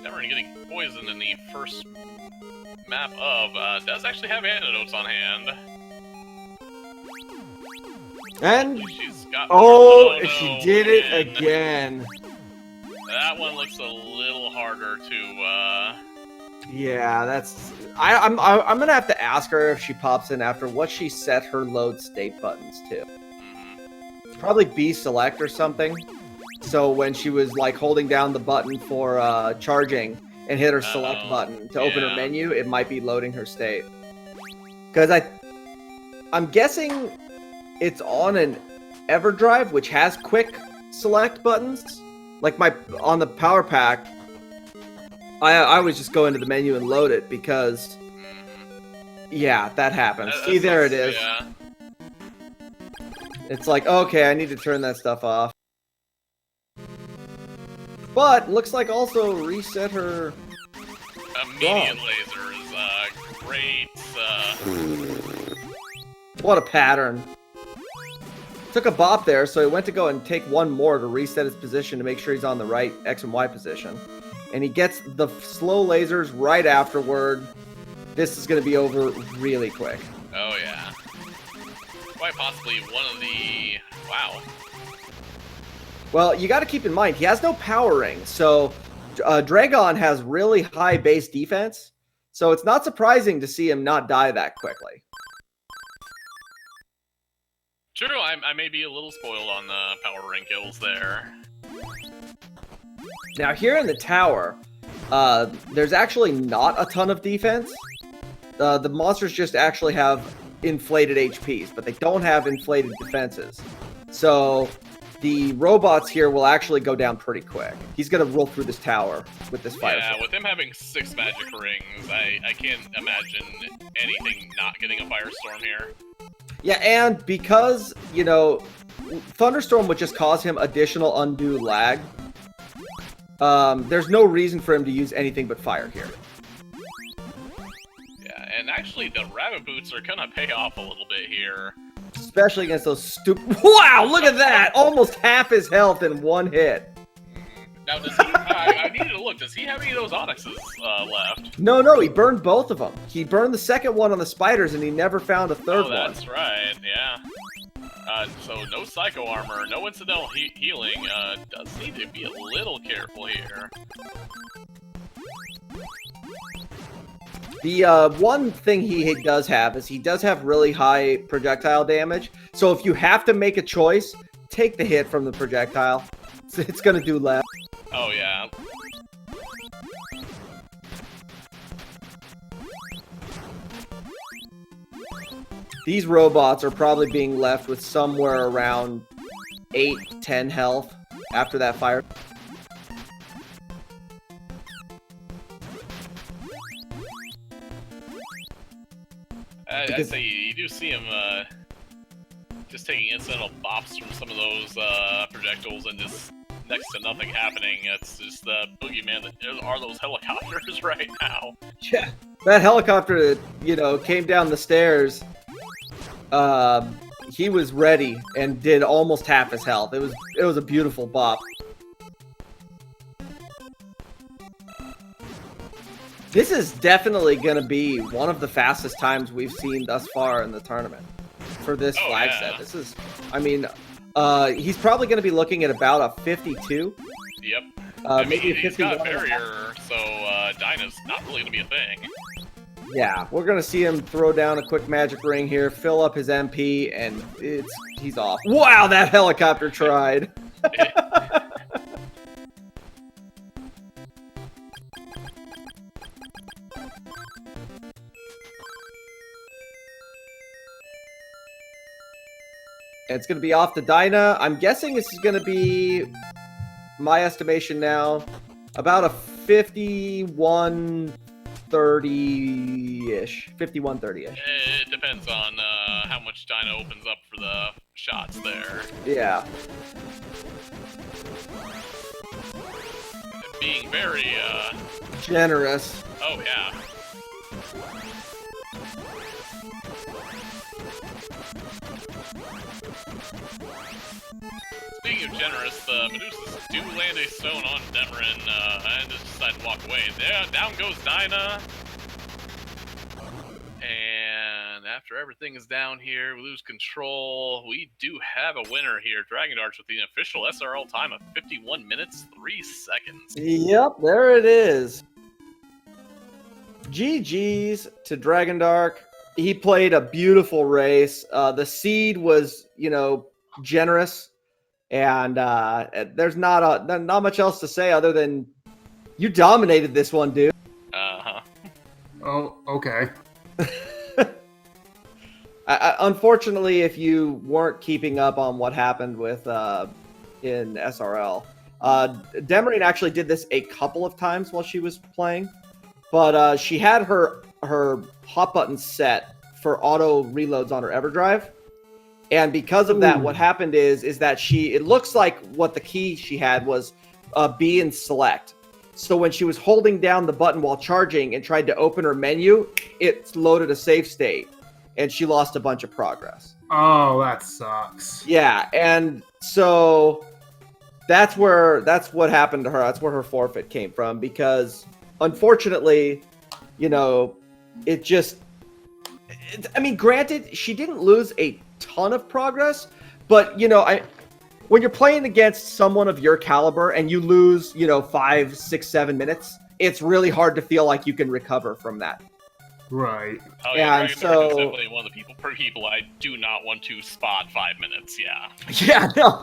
Demerine getting poisoned in the first map of, does actually have antidotes on hand. And she's got she did it again. That one looks a little harder to. Yeah, that's. I'm gonna have to ask her if she pops in after what she set her load state buttons to. Probably B select or something. So when she was like holding down the button for charging and hit her select button to open her menu, it might be loading her state. Because I'm guessing it's on an EverDrive, which has quick select buttons. Like on the power pack, I always just go into the menu and load it because, yeah, that happens. See, there it is. Yeah. It's like, okay, I need to turn that stuff off. But looks like also reset her. Immediate lasers, great. What a pattern. Took a bop there, so he went to go and take one more to reset his position to make sure he's on the right X and Y position. And he gets the slow lasers right afterward. This is going to be over really quick. Oh, yeah. Quite possibly one of the... Wow. Well, you got to keep in mind, he has no power ring, so Dragon has really high base defense, so it's not surprising to see him not die that quickly. True, I may be a little spoiled on the power ring kills there. Now, here in the tower, there's actually not a ton of defense. The monsters just actually have inflated HPs, but they don't have inflated defenses. So the robots here will actually go down pretty quick. He's going to roll through this tower with this fire. Yeah, with him having 6 magic rings, I can't imagine anything not getting a firestorm here. Yeah, and because, you know, Thunderstorm would just cause him additional undue lag, there's no reason for him to use anything but fire here. Yeah, and actually the rabbit boots are gonna pay off a little bit here. Especially against those stupid... Wow, look at that! Almost half his health in one hit. Now, does he? I needed to look. Does he have any of those onyxes left? No, he burned both of them. He burned the second one on the spiders, and he never found a third one. Oh, that's right. Yeah. So no psycho armor, no incidental healing. Does need to be a little careful here. The one thing he does have is he does have really high projectile damage. So if you have to make a choice, take the hit from the projectile. It's going to do less. Oh, yeah. These robots are probably being left with somewhere around 8-10 health after that fire. I'd say you do see him just taking incidental bops from some of those projectiles and just next to nothing happening. It's just the boogeyman that are those helicopters right now. Yeah, that helicopter that, you know, came down the stairs, he was ready and did almost half his health. It was a beautiful bop. This is definitely going to be one of the fastest times we've seen thus far in the tournament for this flag set. This is, I mean, he's probably going to be looking at about a 52. Yep. Maybe he's got a barrier, so Dyna's not really going to be a thing. Yeah, we're going to see him throw down a quick magic ring here, fill up his MP, and he's off. Wow, that helicopter tried. And it's going to be off to Dyna. I'm guessing this is going to be, my estimation now, about a 51-30-ish. 51-30-ish. It depends on how much Dyna opens up for the shots there. Yeah. Being very, generous. Oh, yeah. Speaking of generous, the Medusas do land a stone on Demerine and just decide to walk away. There, down goes Dyna. And after everything is down here, we lose control. We do have a winner here. Dragondarch with the official SRL time of 51 minutes, 3 seconds. Yep, there it is. GG's to Dragondarch. He played a beautiful race. The seed was, you know, generous. And there's not much else to say other than you dominated this one, dude. Uh-huh. Oh, okay. Unfortunately, if you weren't keeping up on what happened with in SRL, Demerine actually did this a couple of times while she was playing, but she had her hot button set for auto reloads on her EverDrive. And because of that, what happened is that it looks like what the key she had was B and select. So when she was holding down the button while charging and tried to open her menu, it loaded a save state and she lost a bunch of progress. Oh, that sucks. Yeah. And so that's what happened to her. That's where her forfeit came from, because unfortunately, you know, I mean, granted, she didn't lose a ton of progress, but you know, when you're playing against someone of your caliber and you lose, you know, 5, 6, 7 minutes, it's really hard to feel like you can recover from that. Right. Oh yeah, and Dragondarch so, is definitely one of the people I do not want to spot 5 minutes. Yeah. Yeah, no.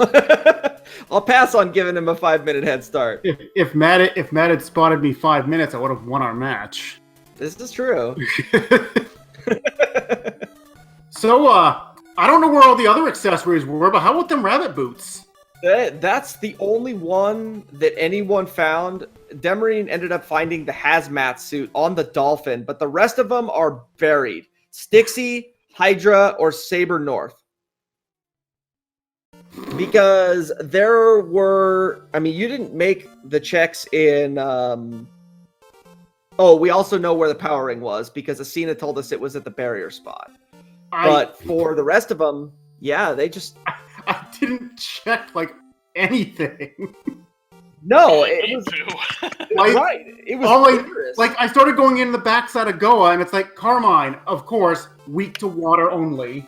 I'll pass on giving him a 5-minute head start. If Matt had spotted me 5 minutes, I would have won our match. This is true. So, I don't know where all the other accessories were, but how about them rabbit boots? That's the only one that anyone found. Demerine ended up finding the hazmat suit on the Dolphin, but the rest of them are buried. Stixie, Hydra, or Saber North. Because there were... I mean, you didn't make the checks in... Oh, we also know where the power ring was, because Asina told us it was at the barrier spot. But for the rest of them, yeah, they just... I didn't check, like, anything. No, Really it need was to. Like, right. It was all dangerous. I started going in the backside of Goa, and it's like, Carmine, of course, weak to water only.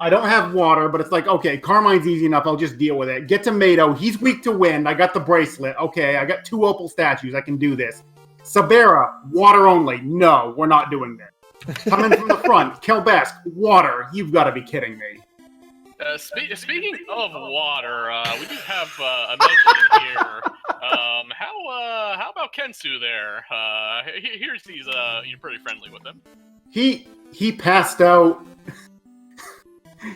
I don't have water, but it's like, okay, Carmine's easy enough. I'll just deal with it. Get to Mato. He's weak to wind. I got the bracelet. Okay, I got 2 opal statues. I can do this. Sabera, water only. No, we're not doing this. Come in from the front. Kelbesk, water. You've got to be kidding me. Speaking of water, we do have a mention here. How about Kensu there? Here's you're pretty friendly with him. He passed out.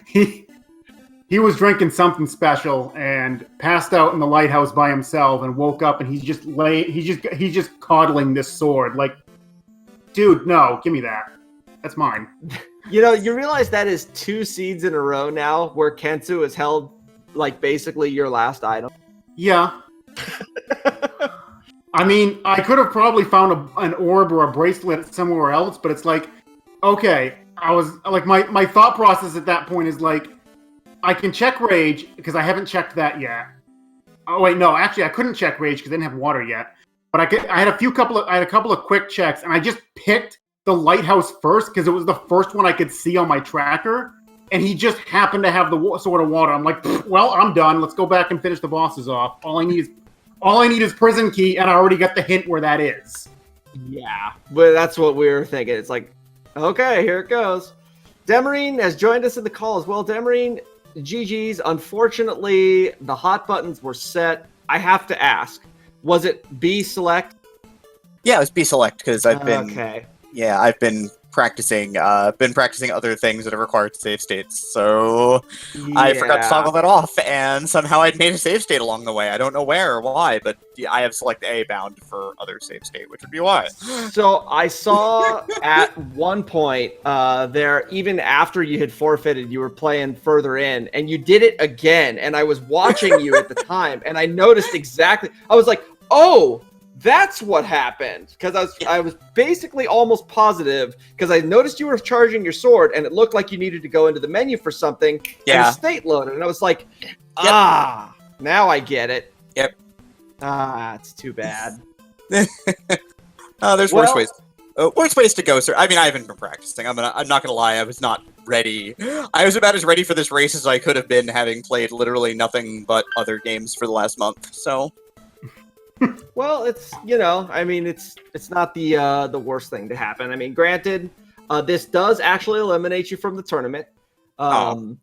He was drinking something special and passed out in the lighthouse by himself and woke up and he's just coddling this sword. Like, dude, no, give me that. That's mine. You know, you realize that is 2 seeds in a row now where Kensu has held, like, basically your last item. Yeah. I mean, I could have probably found an orb or a bracelet somewhere else, but it's like, okay, I was like, my thought process at that point is like, I can check rage because I haven't checked that yet. Oh wait, no, actually, I couldn't check rage because I didn't have water yet. But I had a couple of quick checks, and I just picked the lighthouse first because it was the first one I could see on my tracker, and he just happened to have the sword of water. I'm like, well, I'm done. Let's go back and finish the bosses off. All I need is prison key, and I already got the hint where that is. Yeah, but that's what we were thinking. It's like, okay, here it goes. Demerine has joined us in the call as well. Demerine, GG's. Unfortunately, the hot buttons were set. I have to ask, was it B select? Yeah, it was B select because I've been Okay. Yeah, I've been practicing other things that have required save states, so I forgot to toggle that off, and somehow I'd made a save state along the way. I don't know where or why, but I have select A bound for other save state, which would be why. So I saw at one point there, even after you had forfeited, you were playing further in, and you did it again, and I was watching you at the time, and I noticed exactly. I was like, oh, that's what happened, because I was basically almost positive, because I noticed you were charging your sword and it looked like you needed to go into the menu for something. Yeah. And the state loaded, and I was like, now I get it. Yep. It's too bad. There's worse ways to go, sir. I mean, I haven't been practicing. I'm not gonna lie, I was not ready. I was about as ready for this race as I could have been, having played literally nothing but other games for the last month. So. Well, it's, I mean, it's not the worst thing to happen. I mean, granted, this does actually eliminate you from the tournament. I mean,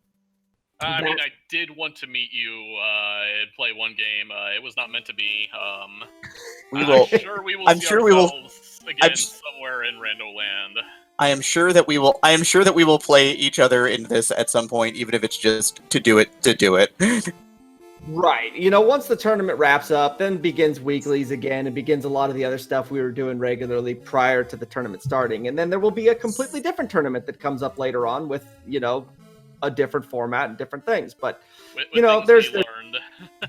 I did want to meet you and play one game. It was not meant to be. I'm sure we will. Again somewhere in Rando land. I am sure that we will play each other in this at some point, even if it's just to do it. Right. Once the tournament wraps up, then begins weeklies again and begins a lot of the other stuff we were doing regularly prior to the tournament starting. And then there will be a completely different tournament that comes up later on with, a different format and different things. But, there's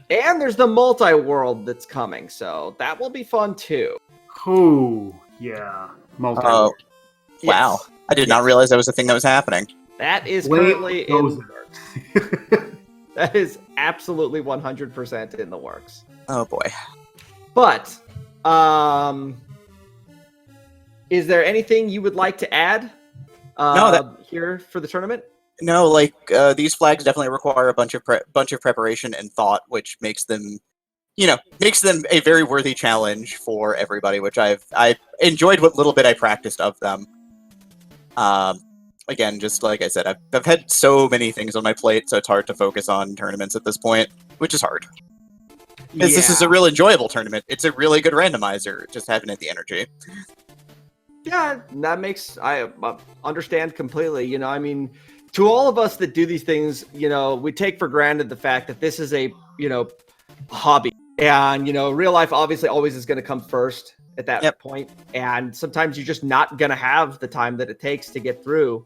there's the multi-world that's coming. So that will be fun too. Ooh, yeah. Multi-world. Wow. I did not realize that was a thing that was happening. That is currently in the works. That is absolutely 100% in the works. Oh boy. But, is there anything you would like to add here for the tournament? No, these flags definitely require a bunch of preparation and thought, which makes them a very worthy challenge for everybody, which I enjoyed what little bit I practiced of them. Again, just like I said, I've had so many things on my plate, so it's hard to focus on tournaments at this point, which is hard. Because this is a real enjoyable tournament. It's a really good randomizer, just haven't had the energy. Yeah, that makes, I understand completely. I mean, to all of us that do these things, we take for granted the fact that this is a, hobby. And, real life obviously always is going to come first at that point. And sometimes you're just not going to have the time that it takes to get through,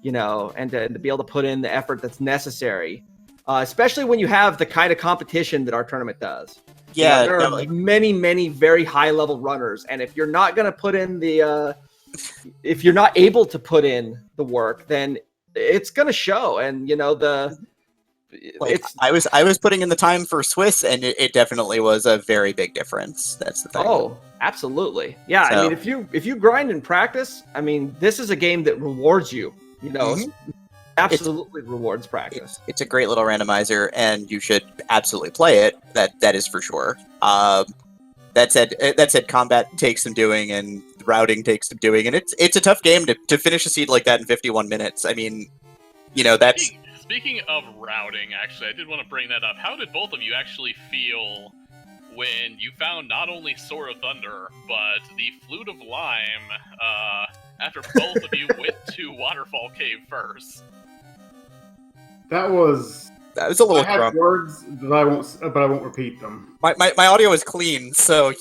and to be able to put in the effort that's necessary, especially when you have the kind of competition that our tournament does. Yeah, there are many, many very high level runners. And if you're not going to put in if you're not able to put in the work, then it's going to show. And, Like, it's I was putting in the time for Swiss, and it definitely was a very big difference. That's the thing. oh, absolutely. Yeah, I So- mean, if you grind and practice, I mean, this is a game that rewards you. You know, Mhm. absolutely rewards practice. It's a great little randomizer, and you should absolutely play it. That is for sure. That said, combat takes some doing, and routing takes some doing, and it's a tough game to finish a seed like that in 51 minutes. I mean, you know, that's Speaking of routing, actually, I did want to bring that up. How did both of you actually feel when you found not only Sword of Thunder, but the Flute of Lime, after both of you went to Waterfall Cave first? That was a little I had grump. words that I won't repeat them. My audio is clean, so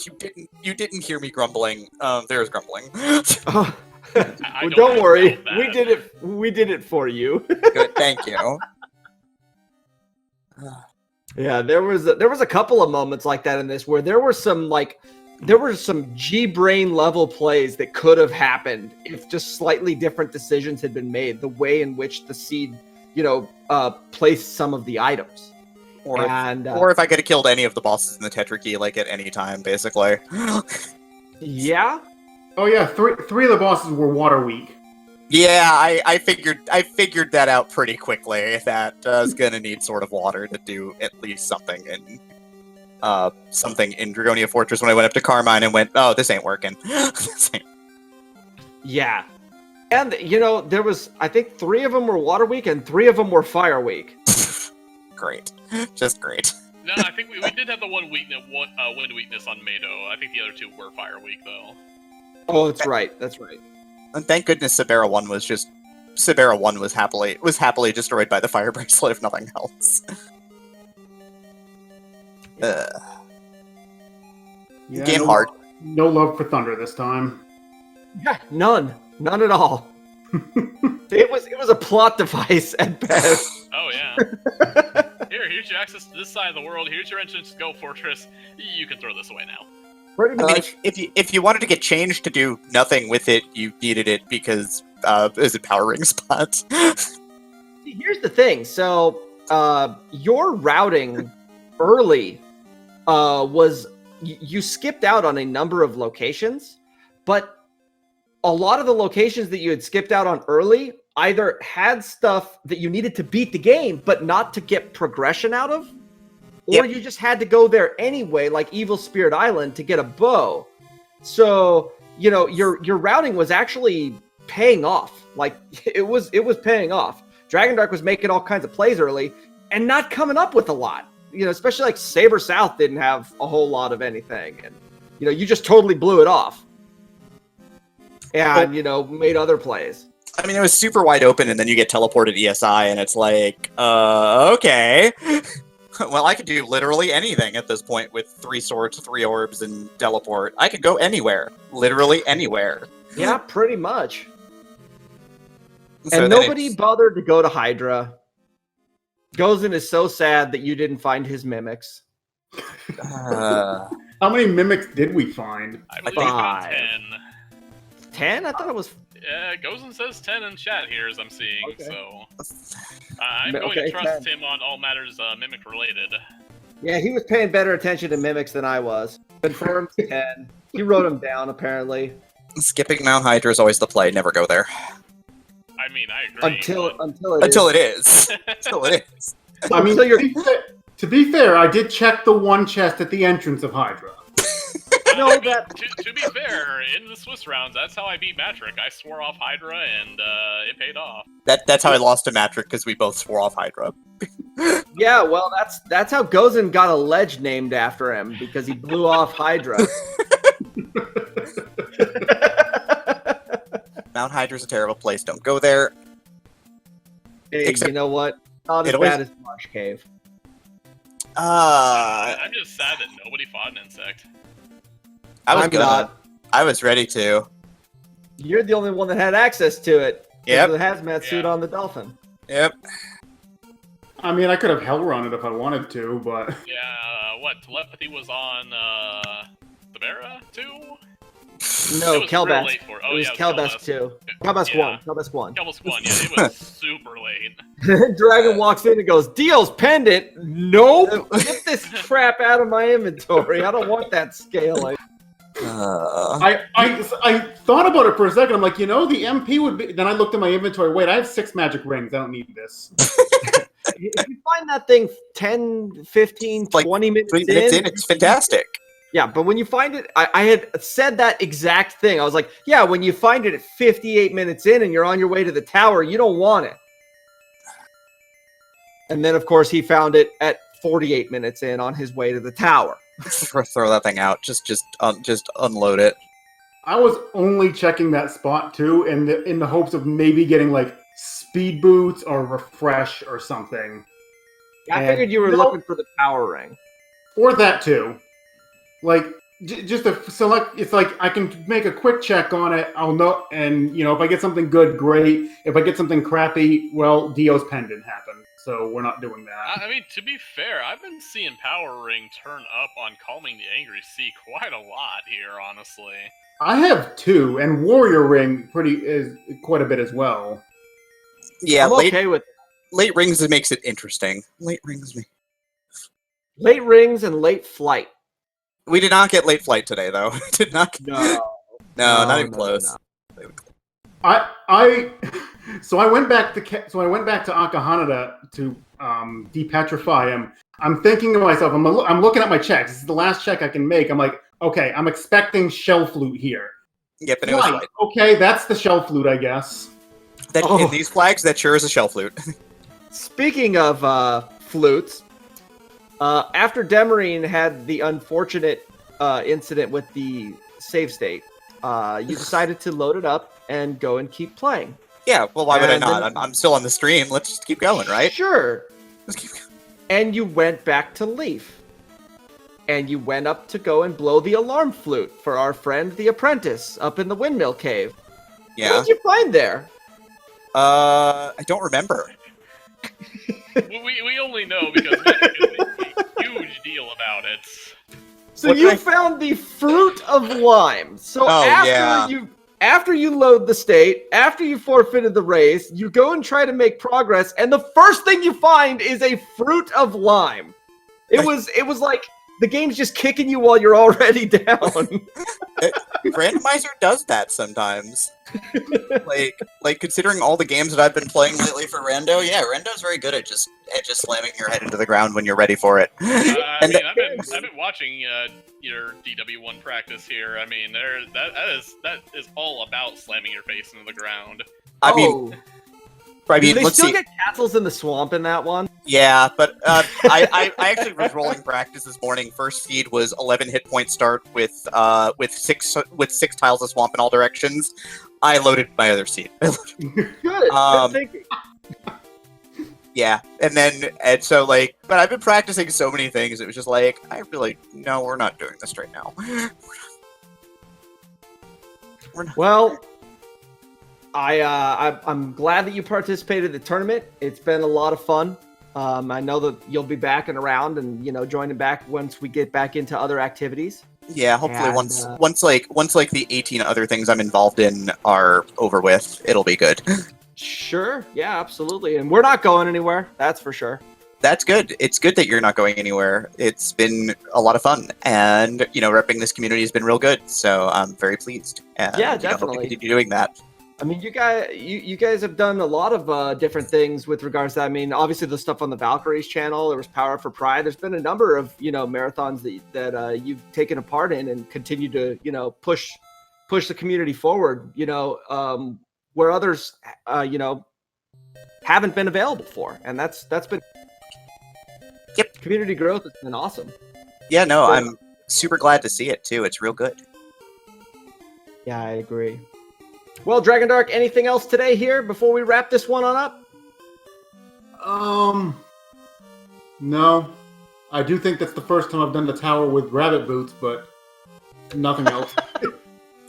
you didn't hear me grumbling. There's grumbling. Oh, I well, don't don't worry, doubt that. we did it for you. Good, thank you. Yeah, there was a couple of moments like that in this where there were some G-brain level plays that could have happened if just slightly different decisions had been made. The way in which the seed, placed some of the items, Or and if I could have killed any of the bosses in the Tetrarchy, like at any time, basically. yeah, Oh yeah, three of the bosses were water weak. Yeah, I figured that out pretty quickly. That I was gonna need Sword of Water to do at least something in Dragonia Fortress when I went up to Carmine and went, oh, this ain't working. This ain't- yeah, and there was, I think, 3 of them were water weak and 3 of them were fire weak. Great, just great. No, I think we did have the one wind weakness on Mado. I think the other 2 were fire weak, though. Oh, that's right. That's right. And thank goodness Sabera 1 was happily destroyed by the fire bracelet, if nothing else. Yeah, Game no, hard. No love for Thunder this time. Yeah, none at all. It was a plot device at best. Oh yeah. Here's your access to this side of the world. Here's your entrance to Go Fortress. You can throw this away now. Pretty I mean, much. if you wanted to get changed to do nothing with it, you needed it because it was a power ring spot. Here's the thing. So, your routing early was you skipped out on a number of locations, but a lot of the locations that you had skipped out on early either had stuff that you needed to beat the game, but not to get progression out of, or you just had to go there anyway, like Evil Spirit Island, to get a bow. So, your routing was actually paying off. Like, it was paying off. Dragondarch was making all kinds of plays early and not coming up with a lot. Especially like Saber South didn't have a whole lot of anything. And, you just totally blew it off. And, made other plays. I mean, it was super wide open, and then you get teleported ESI, and it's like, okay. Well, I could do literally anything at this point with 3 swords, 3 orbs, and teleport. I could go anywhere. Literally anywhere. Yeah, pretty much. So And then nobody bothered to go to Hydra. Gozen is so sad that you didn't find his mimics. How many mimics did we find? I believe we found 5. 10. 10? I thought it was... Yeah, Gozen says 10 in chat here, as I'm seeing, Okay. so... I'm going Okay, to trust 10. him on all matters mimic-related. Yeah, he was paying better attention to mimics than I was. Confirmed 10. He wrote them down, apparently. skipping Mount Hydra is always the play. Never go there. I mean, I agree. Until It is. Until it is. I mean, So you're- to be fair, I did check the one chest at the entrance of Hydra. No, I mean, that- to be fair, in the Swiss rounds, that's how I beat Matrick. I swore off Hydra, and it paid off. That's how I lost to Matrick, because we both swore off Hydra. Yeah, well, that's how Gozen got a ledge named after him, because he blew off Hydra. Mount Hydra's a terrible place. Don't go there. Hey, Except- you know what? Not as It always- bad as Marsh Cave. I'm just sad that nobody fought an insect. I was I'm gonna. not. I was ready to. You're the only one that had access to it. Yep. The hazmat suit Yeah. on the dolphin. Yep. I mean, I could have hell run it if I wanted to, but Yeah, what? Telepathy was on, Sabera, too? No, It was real Kelbest. late for it. It was Kelbest 2. Kelbest Yeah. 1. Kelbest 1. Kelbest 1, yeah, it was super late. Dragon walks in and goes, Deal's pendant? Nope! Get this crap out of my inventory. I don't want that scaling. I thought about it for a second. I'm like, the MP would be. Then I looked at my inventory. Wait, I have 6 magic rings. I don't need this. If you find that thing 10, 15, 20 minutes, 20 minutes in, it's fantastic. Yeah, but when you find it, I had said that exact thing. I was like, yeah, when you find it at 58 minutes in and you're on your way to the tower, you don't want it. And then, of course, he found it at 48 minutes in on his way to the tower. Throw that thing out. Just unload it. I was only checking that spot too, in the hopes of maybe getting like speed boots or refresh or something. I figured you were looking for the power ring, or that too. Like just to select. It's like I can make a quick check on it. I'll know, and if I get something good, great. If I get something crappy, well, Dio's pendant happened. So we're not doing that. I mean, to be fair, I've been seeing Power Ring turn up on Calming the Angry Sea quite a lot here, honestly. I have 2, and Warrior Ring is quite a bit as well. Yeah, I'm okay with late rings. It makes it interesting. Late rings and late flight. We did not get late flight today, though. Did not. No, not even close. No. So I went back to Akahanada to depetrify him. I'm thinking to myself, I'm looking at my checks. This is the last check I can make. I'm like, okay, I'm expecting shell flute here. Yep, and it was right. Okay, that's the shell flute, I guess. In these flags, that sure is a shell flute. Speaking of flutes, after Demerine had the unfortunate incident with the save state, you decided to load it up and go and keep playing. Yeah, well, why would I not? I'm still on the stream. Let's just keep going, right? Sure. Let's keep going. And you went back to Leaf. And you went up to go and blow the alarm flute for our friend the apprentice up in the windmill cave. Yeah. What did you find there? I don't remember. we only know because Nick is a huge deal about it. So you found the fruit of lime. So after you load the state, after you forfeited the race, you go and try to make progress, and the first thing you find is a fruit of lime. It was like the game's just kicking you while you're already down. Randomizer does that sometimes. like considering all the games that I've been playing lately for Rando, yeah, Rando's very good at just slamming your head into the ground when you're ready for it. I've been watching your DW1 practice here. I mean, that is all about slamming your face into the ground. I mean, do they still get castles in the swamp in that one? Yeah, but I actually was rolling practice this morning. First feed was 11 hit point start with 6 tiles of swamp in all directions. I loaded my other seed. Good. Thinking. Yeah, but I've been practicing so many things. It was just like, no, we're not doing this right now. We're not. Well, I'm glad that you participated in the tournament. It's been a lot of fun. I know that you'll be back and around and, joining back once we get back into other activities. Yeah, hopefully once the 18 other things I'm involved in are over with, it'll be good. Sure. Yeah, absolutely. And we're not going anywhere. That's for sure. That's good. It's good that you're not going anywhere. It's been a lot of fun, and repping this community has been real good. So I'm very pleased. And, yeah, definitely. Hope to continue doing that. I mean, you guys have done a lot of different things with regards to that. I mean, obviously the stuff on the Valkyries channel, there was Power for Pride. There's been a number of, marathons that you've taken a part in and continue to, push the community forward, where others, haven't been available for. And that's been, community growth has been awesome. Yeah, no, I'm super glad to see it too. It's real good. Yeah, I agree. Well, Dragondarch, anything else today here before we wrap this one on up? No. I do think that's the first time I've done the tower with rabbit boots, but nothing else.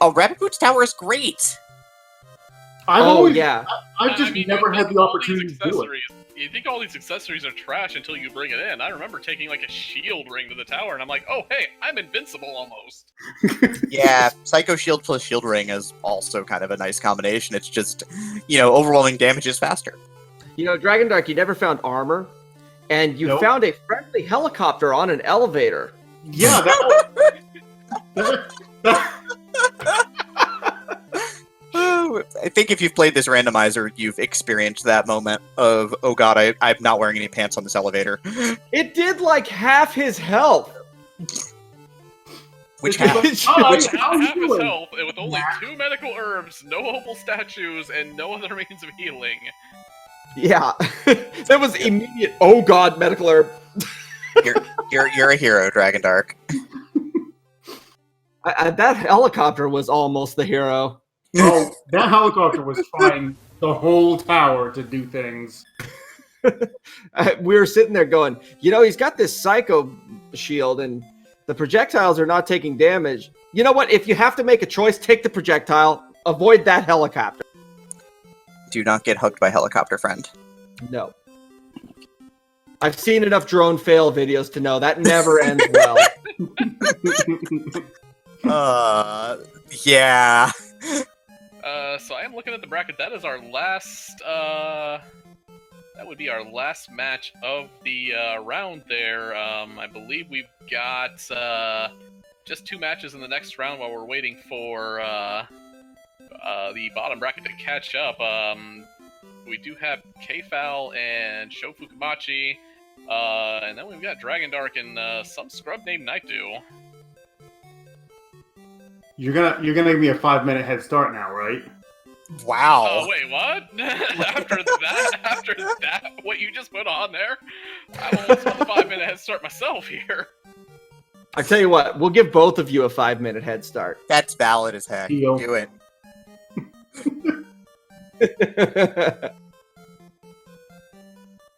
Oh, Rabbit Boots Tower is great. Oh yeah. I've just never had the opportunity to do it. You think all these accessories are trash until you bring it in. I remember taking like a shield ring to the tower, and I'm like, oh hey, I'm invincible almost. Yeah, Psycho Shield plus Shield Ring is also kind of a nice combination. It's just, overwhelming damage is faster. Dragondarch, you never found armor, and you found a friendly helicopter on an elevator. Yeah, I think if you've played this randomizer, you've experienced that moment of, oh god, I'm not wearing any pants on this elevator. It did like half his health. Which half? Half his health with only 2 medical herbs, no opal statues, and no other means of healing. Yeah, that was immediate. Oh god, medical herb. You're a hero, Dragondarch. That helicopter was almost the hero. Oh, that helicopter was trying the whole tower to do things. We were sitting there going, he's got this psycho shield and the projectiles are not taking damage. You know what? If you have to make a choice, take the projectile. Avoid that helicopter. Do not get hugged by helicopter friend. No. I've seen enough drone fail videos to know that never ends well. Yeah. So I am looking at the bracket. That is our last, that would be our last match of the round there. I believe we've got just 2 matches in the next round while we're waiting for the bottom bracket to catch up. We do have K-Foul and Shofukumachi, and then we've got Dragondarch and some scrub named Nightdew. You're gonna give me a 5-minute head start now, right? Wow. Oh wait, what? after that, what you just put on there? I almost want a 5-minute head start myself here. I tell you what, we'll give both of you a 5-minute head start. That's valid as heck. Deal. Do it.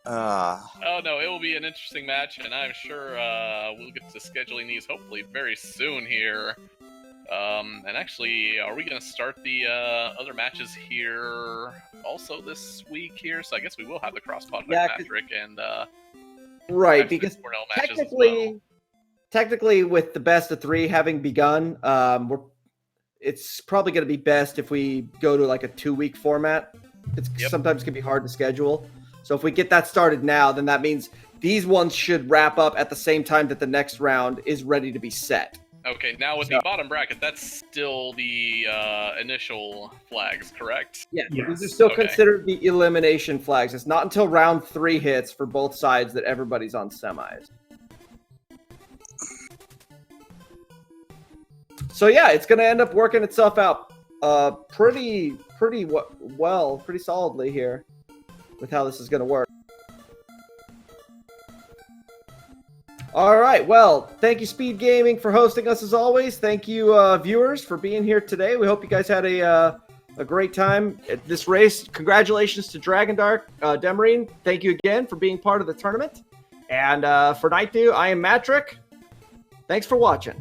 Oh no, it will be an interesting match, and I'm sure we'll get to scheduling these hopefully very soon here. And actually, are we going to start the other matches here also this week here? So I guess we will have the cross-pod with Patrick and right, because technically, technically, with the best of 3 having begun, it's probably going to be best if we go to like a 2-week format. It's sometimes can be hard to schedule. So if we get that started now, then that means these ones should wrap up at the same time that the next round is ready to be set. Okay, now with the bottom bracket, that's still the initial flags, correct? Yeah, these are still considered the elimination flags. It's not until round 3 hits for both sides that everybody's on semis. So yeah, it's going to end up working itself out pretty solidly here with how this is going to work. All right, well, thank you, SpeedGaming, for hosting us as always. Thank you, viewers, for being here today. We hope you guys had a great time at this race. Congratulations to Dragondarch, Demerine. Thank you again for being part of the tournament. And for Nightdew, I am Matrick. Thanks for watching.